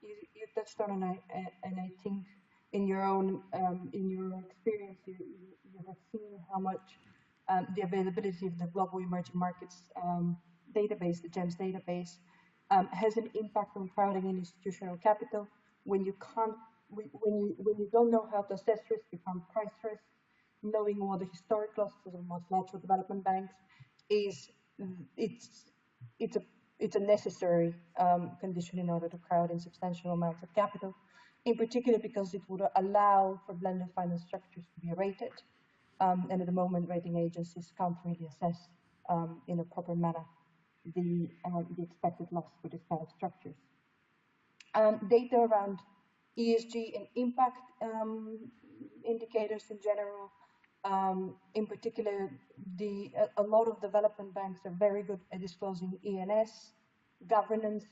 You touched on, and I think in your own experience, you have seen how much the availability of the Global Emerging Markets database, the GEMS database, has an impact on crowding in institutional capital. When you don't know how to assess risk, you can't price risk. Knowing what the historic losses of multilateral development banks is, it's a necessary condition in order to crowd in substantial amounts of capital, in particular because it would allow for blended finance structures to be rated. And at the moment, rating agencies can't really assess in a proper manner the expected loss for this kind of structures. Data around ESG and impact indicators in general, in particular, a lot of development banks are very good at disclosing ENS. Governance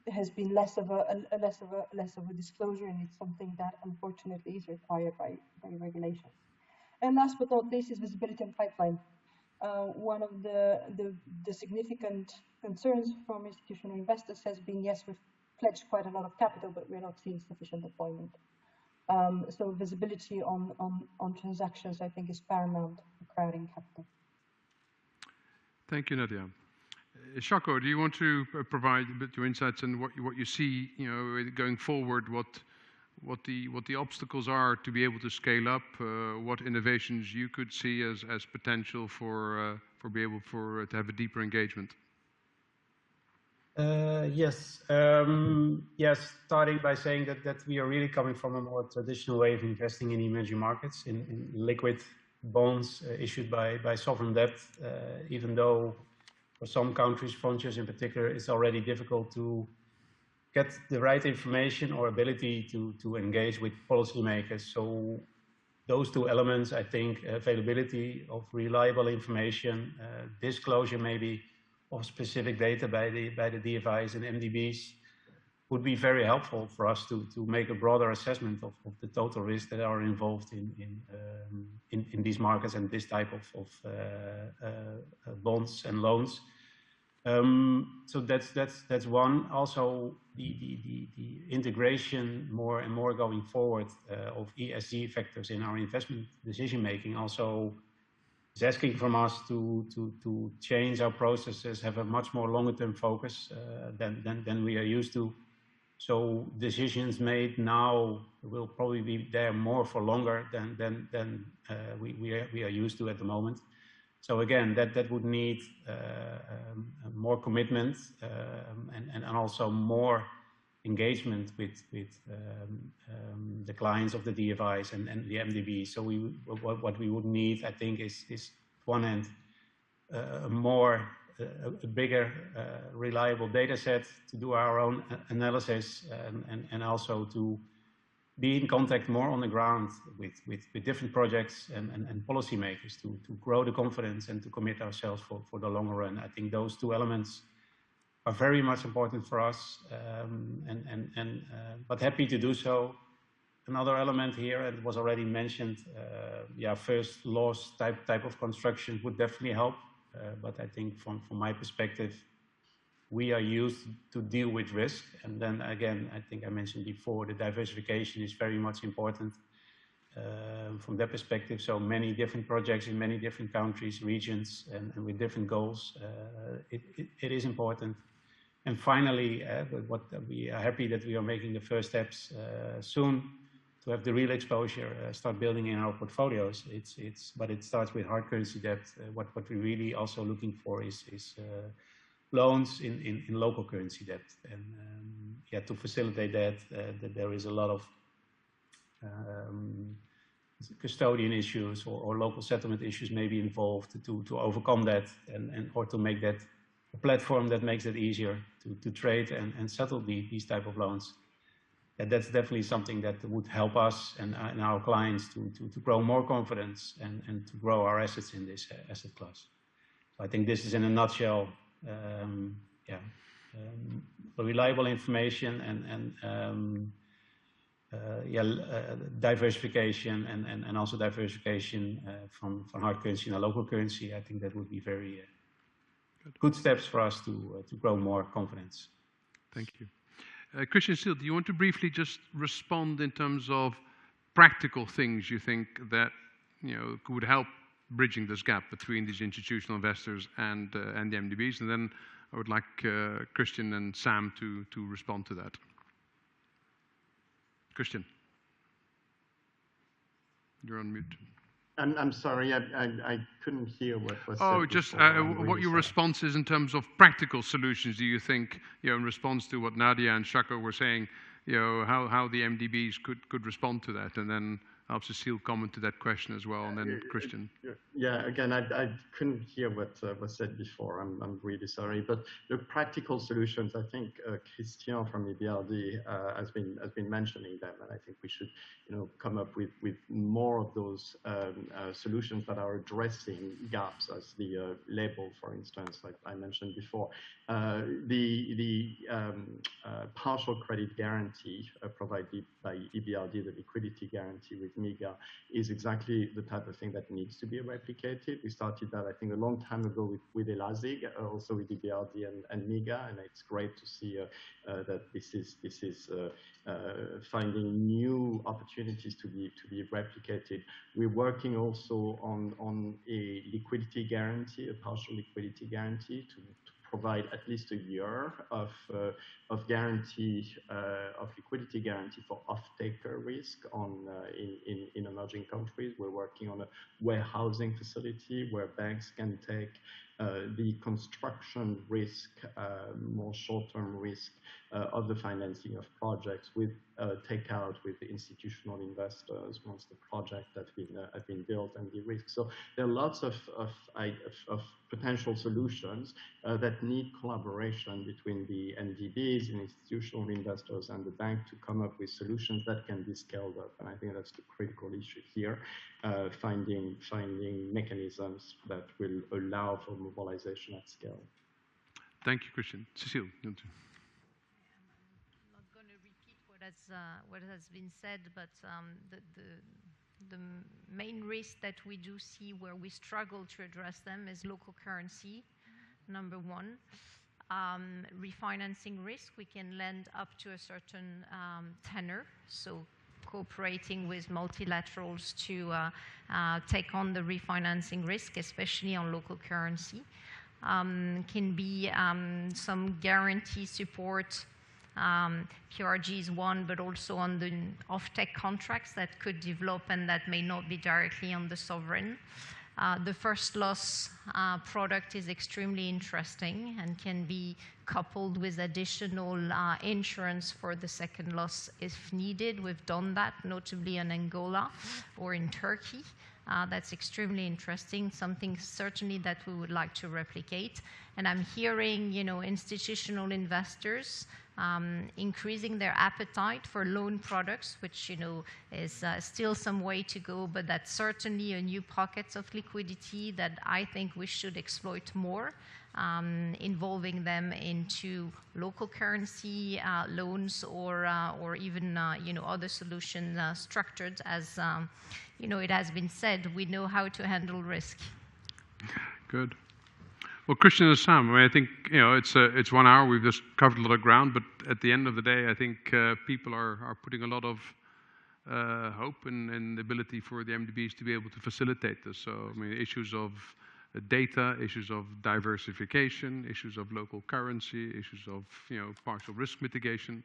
has been less of a disclosure, and it's something that unfortunately is required by regulations. And last but not least is visibility and pipeline. One of the significant concerns from institutional investors has been, yes, we've pledged quite a lot of capital, but we're not seeing sufficient deployment. So visibility on transactions, I think, is paramount for crowding capital. Thank you, Nadia. Shako, do you want to provide a bit your insights on what you see, going forward, what the obstacles are to be able to scale up, what innovations you could see as potential to have a deeper engagement? Yes. Yes, starting by saying that we are really coming from a more traditional way of investing in emerging markets, in liquid bonds issued by sovereign debt, even though for some countries, frontiers in particular, it's already difficult to get the right information or ability to engage with policymakers. So those two elements, I think, availability of reliable information, disclosure maybe of specific data by the DFIs and MDBs would be very helpful for us to make a broader assessment of the total risks that are involved in these markets and this type of bonds and loans. So that's one. Also, the integration more and more going forward of ESG factors in our investment decision making also is asking from us to change our processes, have a much more longer term focus than we are used to. So decisions made now will probably be there more for longer than we are used to at the moment. So again, that would need more commitment and also more engagement with the clients of the DFIs and the MDBs. So what we would need, I think, is one hand a bigger reliable data set to do our own analysis and also to be in contact more on the ground with different projects and policymakers to grow the confidence and to commit ourselves for the longer run. I think those two elements are very much important for us, but happy to do so. Another element here, and it was already mentioned, first loss type of construction would definitely help. But I think from my perspective, we are used to deal with risk. And then again, I think I mentioned before, the diversification is very much important from that perspective. So many different projects in many different countries, regions, and with different goals. It is important. And finally, what we are happy that we are making the first steps soon to have the real exposure start building in our portfolios. But it starts with hard currency debt. What we're really also looking for is loans in local currency debt, and to facilitate that there is a lot of custodian issues or local settlement issues may be involved to overcome that or to make that a platform that makes it easier to trade and settle these type of loans. that's definitely something that would help us and our clients to grow more confidence and to grow our assets in this asset class. So I think this is in a nutshell, reliable information and diversification and also diversification from hard currency and a local currency. I think that would be very good steps for us to grow more confidence. Thank you. Christian Steele, do you want to briefly just respond in terms of practical things you think that could help bridging this gap between these institutional investors and the MDBs? And then I would like Christian and Sam to respond to that. Christian, you're on mute. I'm sorry, I couldn't hear what was said. Oh, just what your response is in terms of practical solutions. Do you think, in response to what Nadia and Shako were saying, how the MDBs could respond to that? And then I'll have Cecile comment to that question as well, and then Christian. Yeah, again, I couldn't hear what was said before. I'm really sorry. But the practical solutions, I think Christian from EBRD has been mentioning them, and I think we should, come up with more of those solutions that are addressing gaps, as the label, for instance, like I mentioned before. The partial credit guarantee provided by EBRD, the liquidity guarantee with MIGA, is exactly the type of thing that needs to be replicated. We started that, I think, a long time ago with ELAZIG, also with EBRD and MIGA, and it's great to see that this is finding new opportunities to be replicated. We're working also on a liquidity guarantee, a partial liquidity guarantee, to provide at least a year of guarantee, of liquidity guarantee for off-taker risk in emerging countries. We're working on a warehousing facility where banks can take the construction risk, more short-term risk of the financing of projects with takeout with the institutional investors once the project has been built and de-risked. So there are lots of potential solutions that need collaboration between the MDBs and institutional investors and the bank to come up with solutions that can be scaled up. And I think that's the critical issue here, finding mechanisms that will allow for mobilization at scale. Thank you, Christian. Cecile. I'm not going to repeat what has been said, but the main risk that we do see where we struggle to address them is local currency, number one. Refinancing risk, we can lend up to a certain tenor, so cooperating with multilaterals to take on the refinancing risk, especially on local currency. Can be some guarantee support, PRG is one, but also on the off-tech contracts that could develop and that may not be directly on the sovereign. The first loss product is extremely interesting and can be coupled with additional insurance for the second loss if needed. We've done that, notably in Angola or in Turkey. That's extremely interesting, something certainly that we would like to replicate. And I'm hearing, institutional investors increasing their appetite for loan products, which, is still some way to go, but that's certainly a new pocket of liquidity that I think we should exploit more, involving them into local currency loans or even, other solutions structured as, it has been said, we know how to handle risk. Good. Well, Christian and Sam, I think, it's 1 hour. We've just covered a lot of ground, but at the end of the day, I think people are putting a lot of hope in the ability for the MDBs to be able to facilitate this. So, issues of data, issues of diversification, issues of local currency, issues of, partial risk mitigation.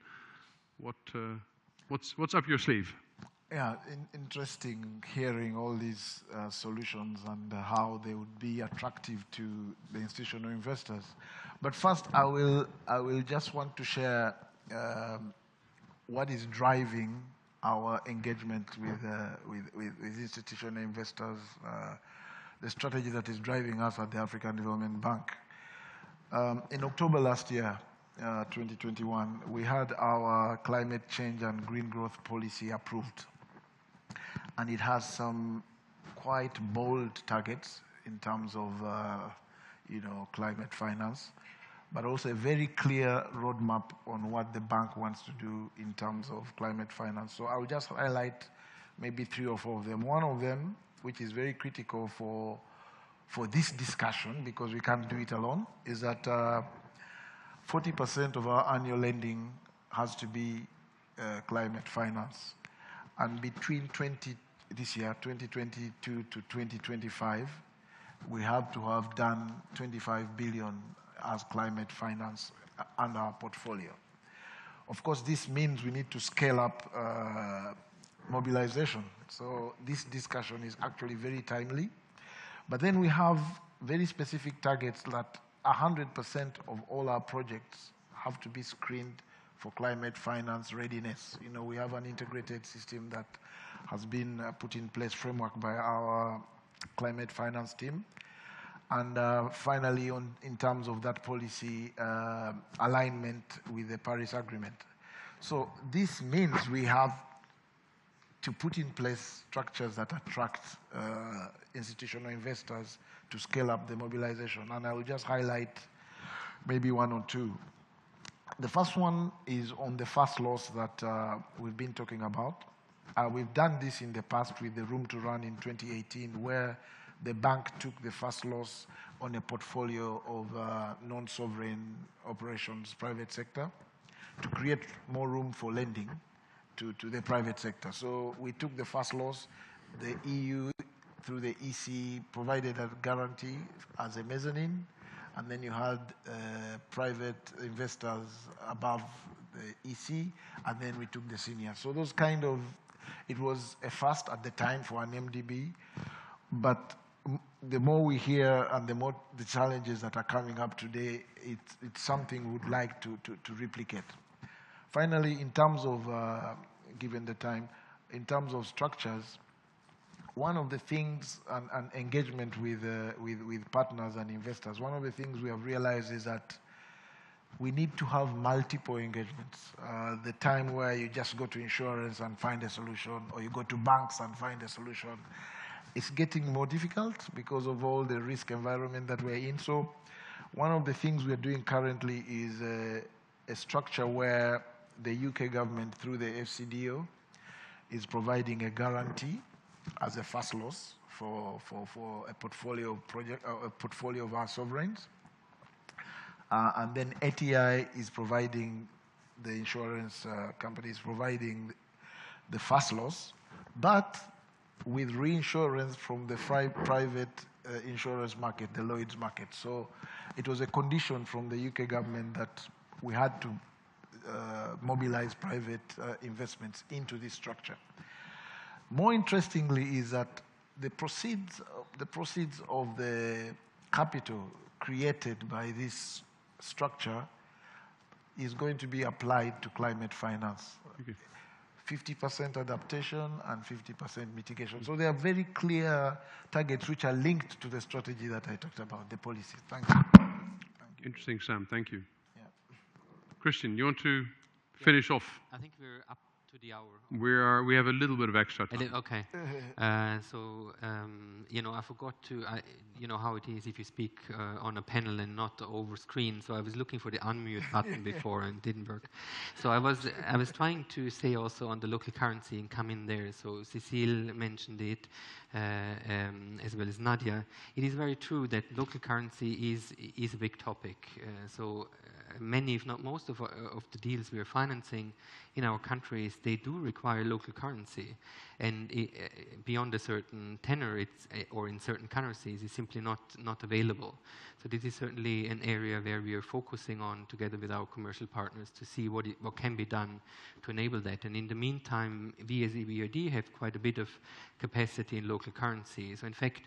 What's up your sleeve? Yeah, interesting hearing all these solutions and how they would be attractive to the institutional investors. But first, I will just want to share what is driving our engagement with institutional investors, the strategy that is driving us at the African Development Bank. In October last year, 2021, we had our climate change and green growth policy approved. And it has some quite bold targets in terms of, climate finance, but also a very clear roadmap on what the bank wants to do in terms of climate finance. So I'll just highlight maybe 3 or 4 of them. One of them, which is very critical for this discussion, because we can't do it alone, is that 40% of our annual lending has to be climate finance. And between this year, 2022 to 2025, we have to have done 25 billion as climate finance under our portfolio. Of course, this means we need to scale up mobilization. So this discussion is actually very timely. But then we have very specific targets that 100% of all our projects have to be screened for climate finance readiness. We have an integrated system that has been put in place, framework by our climate finance team. And finally, in terms of that policy alignment with the Paris Agreement. So this means we have to put in place structures that attract institutional investors to scale up the mobilization. And I will just highlight maybe 1 or 2. The first one is on the fast loss that we've been talking about. We've done this in the past with the Room to Run in 2018, where the bank took the first loss on a portfolio of non-sovereign operations, private sector, to create more room for lending to the private sector. So we took the first loss. The EU, through the EC, provided a guarantee as a mezzanine, and then you had private investors above the EC, and then we took the senior. So those it was a first at the time for an MDB, but the more we hear and the more the challenges that are coming up today, it's something we would like to replicate. Finally, in terms of, given the time, in terms of structures, one of the things, and engagement with partners and investors, one of the things we have realized is that we need to have multiple engagements. The time where you just go to insurance and find a solution, or you go to banks and find a solution, it's getting more difficult because of all the risk environment that we're in. So one of the things we're doing currently is a structure where the UK government, through the FCDO, is providing a guarantee as a first loss for a portfolio project, a portfolio of our sovereigns. And then ATI is providing, the insurance company is providing the first loss, but with reinsurance from the private insurance market, the Lloyd's market. So it was a condition from the UK government that we had to mobilize private investments into this structure. More interestingly is that the proceeds of the capital created by this structure is going to be applied to climate finance. Okay. 50% adaptation and 50% mitigation. So there are very clear targets which are linked to the strategy that I talked about, the policy. Thank you. Interesting, Sam. Thank you. Yeah. Christian, you want to finish off? I think we're up to the hour. We have a little bit of extra time. Okay. I forgot to, how it is if you speak on a panel and not over screen. So I was looking for the unmute button before and it didn't work. So I was trying to say also on the local currency and come in there. So Cecile mentioned it, as well as Nadia. It is very true that local currency is a big topic. Many, if not most, of the deals we are financing in our countries, they do require local currency, and beyond a certain tenor, or in certain currencies, it's simply not available. So this is certainly an area where we are focusing on, together with our commercial partners, to see what can be done to enable that. And in the meantime, we as EBRD have quite a bit of capacity in local currency. So in fact,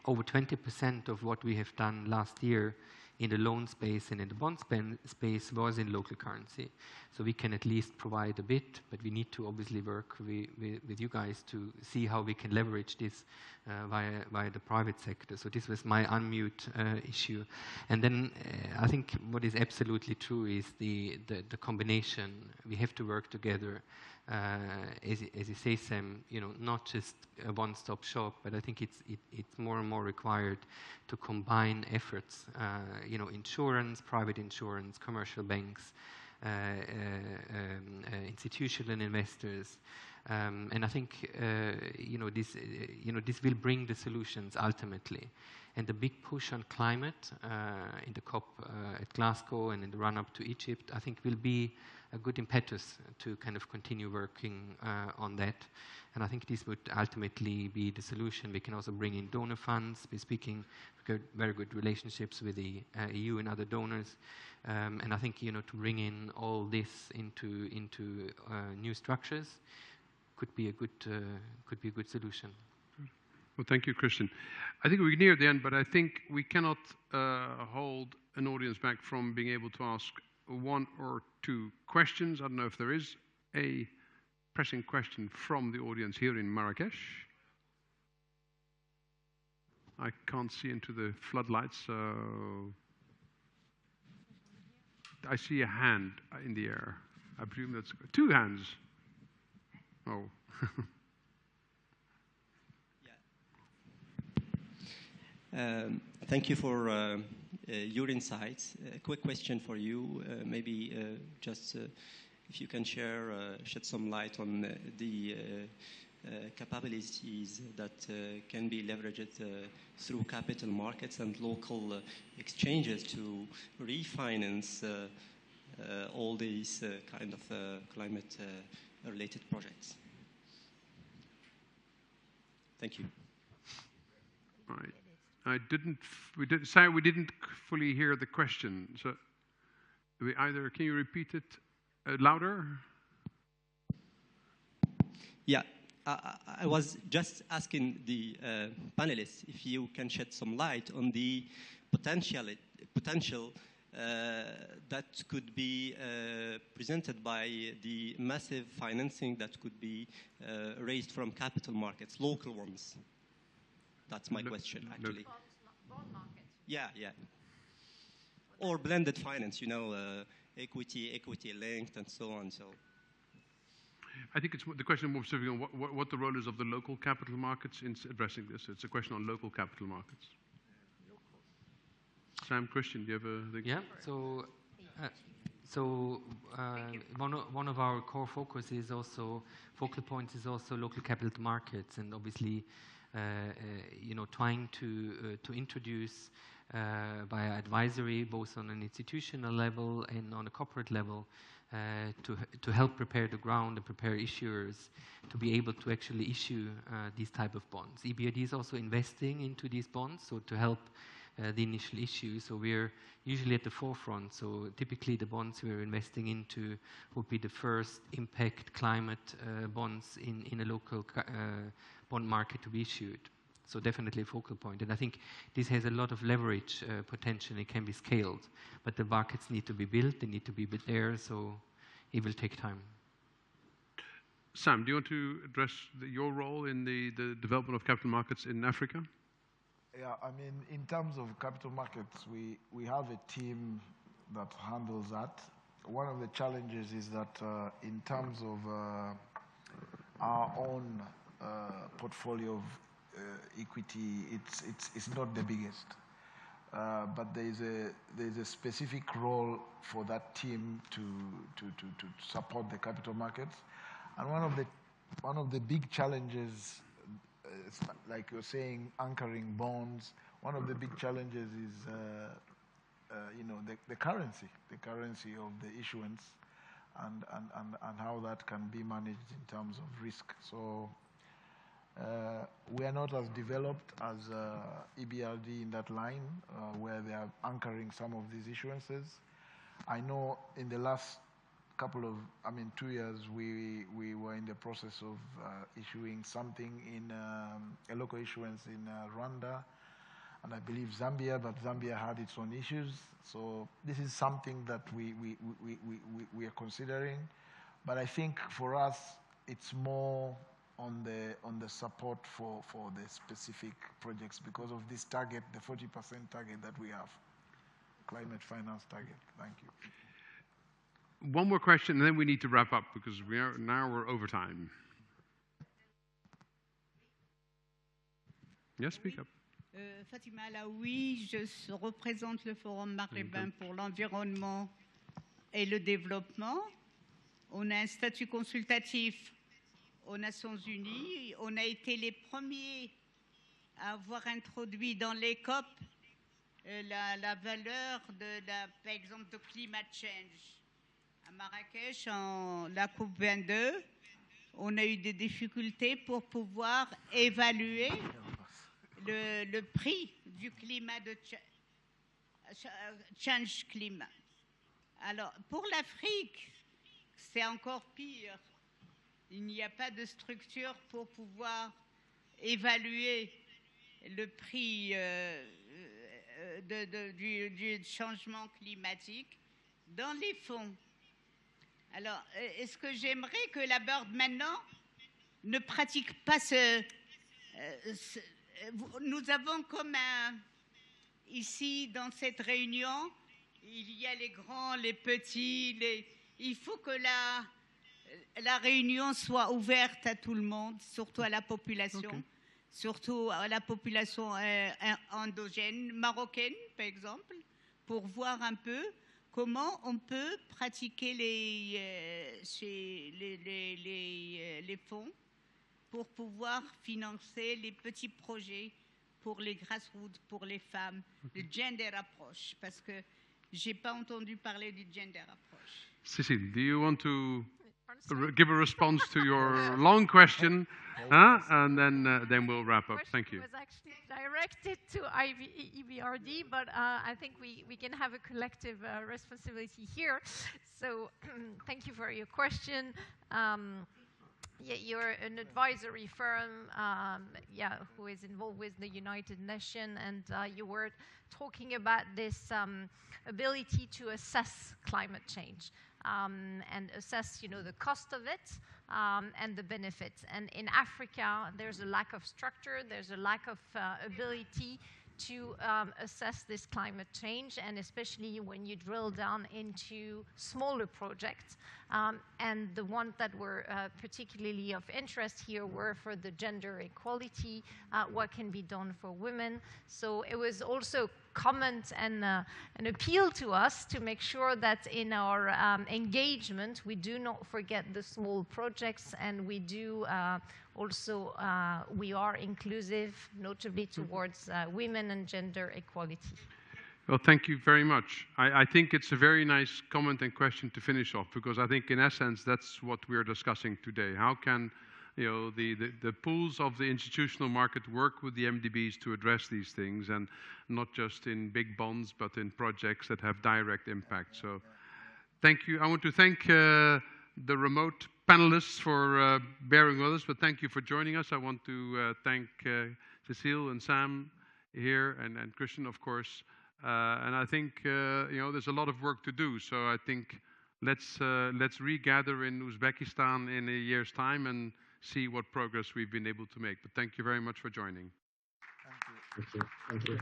over 20% of what we have done last year in the loan space and in the bond space was in local currency. So we can at least provide a bit, but we need to obviously work with you guys to see how we can leverage this via the private sector. So this was my unmute issue. And then I think what is absolutely true is the combination. We have to work together. As you say, Sam, not just a one-stop shop, but I think it's more and more required to combine efforts. Insurance, private insurance, commercial banks, institutional investors, and I think this will bring the solutions ultimately. And the big push on climate in the COP at Glasgow and in the run-up to Egypt, I think will be a good impetus to kind of continue working on that. And I think this would ultimately be the solution. We can also bring in donor funds. We've got very good relationships with the EU and other donors. And I think, to bring in all this into new structures could be a good solution. Well, thank you, Christian. I think we're near the end, but I think we cannot hold an audience back from being able to ask one or two questions. I don't know if there is a pressing question from the audience here in Marrakesh. I can't see into the floodlights, so I see a hand in the air. I presume that's two hands. Oh. Thank you for your insights. A quick question for you, maybe just if you can shed some light on the capabilities that can be leveraged through capital markets and local exchanges to refinance all these kind of climate-related projects. Thank you. All right. We didn't fully hear the question. So can you repeat it louder? Yeah, I was just asking the panelists if you can shed some light on the potential that could be presented by the massive financing that could be raised from capital markets, local ones. That's my question, actually. Bond market. Yeah. Or blended finance, equity linked, and so on. So. I think it's the question more specific on what the role is of the local capital markets in addressing this. It's a question on local capital markets. Sam, Christian, do you have a thing? Yeah. So one of our core focal points is also local capital markets, and obviously, trying to introduce via advisory, both on an institutional level and on a corporate level, to help prepare the ground and prepare issuers to be able to actually issue these type of bonds. EBRD is also investing into these bonds, so to help the initial issue. So we're usually at the forefront. So typically the bonds we're investing into will be the first impact climate bonds in a local bond market to be issued. So definitely a focal point. And I think this has a lot of leverage potential. It can be scaled. But the markets need to be built. They need to be there. So it will take time. Sam, do you want to address your role in the development of capital markets in Africa? Yeah, I mean, in terms of capital markets, we have a team that handles that. One of the challenges is that in terms of our own portfolio of equity, it's not the biggest. But there's a specific role for that team to support the capital markets. And one of the big challenges, like you're saying, anchoring bonds. One of the big challenges is, the currency of the issuance, and how that can be managed in terms of risk. So we are not as developed as EBRD in that line, where they are anchoring some of these issuances. I know in the last 2 years, we were in the process of issuing something in a local issuance in Rwanda, and I believe Zambia, but Zambia had its own issues. So this is something that we are considering. But I think for us, it's more on the support for the specific projects because of this target, the 40% target that we have, climate finance target. Thank you. One more question, and then we need to wrap up because we're over time. Yes, speak up. Fatima Laoui, je représente le Forum maghrébin pour l'environnement et le développement. On a un statut consultatif aux Nations Unies. On a été les premiers à avoir introduit dans les COP la valeur par exemple, de climate change. À Marrakech, en la COP 22, on a eu des difficultés pour pouvoir évaluer le prix du climat de change climat. Alors, pour l'Afrique, c'est encore pire. Il n'y a pas de structure pour pouvoir évaluer le prix du changement climatique dans les fonds. Alors, est-ce que j'aimerais que la BERD maintenant ne pratique pas nous avons comme ici dans cette réunion, il y a les grands, les petits, il faut que la réunion soit ouverte à tout le monde, surtout à la population, surtout à la population endogène, marocaine par exemple, pour voir un peu comment on peut pratiquer les fonds pour pouvoir financer les petits projets pour les grassroots, pour les femmes, le gender approach, parce que je n'ai pas entendu parler du gender approach. Cécile, do you want to give a response to your long question? And then we'll wrap up. Thank you. It was actually directed to EBRD, but I think we can have a collective responsibility here. So thank you for your question. Yeah, you're an advisory firm, who is involved with the United Nations, and you were talking about this ability to assess climate change and assess, the cost of it and the benefits. And in Africa, there's a lack of structure, there's a lack of ability to assess this climate change, and especially when you drill down into smaller projects. And the ones that were particularly of interest here were for the gender equality, what can be done for women. So it was also comment and an appeal to us to make sure that in our engagement we do not forget the small projects, and we do also we are inclusive, notably towards women and gender equality. Well, thank you very much. I think it's a very nice comment and question to finish off, because I think in essence that's what we're discussing today. How can the pools of the institutional market work with the MDBs to address these things, and not just in big bonds, but in projects that have direct impact. So thank you. I want to thank the remote panelists for bearing with us, but thank you for joining us. I want to thank Cécile and Sam here, and Christian, of course. And I think there's a lot of work to do. So I think let's regather in Uzbekistan in a year's time and see what progress we've been able to make. But thank you very much for joining. Thank you. Thank you.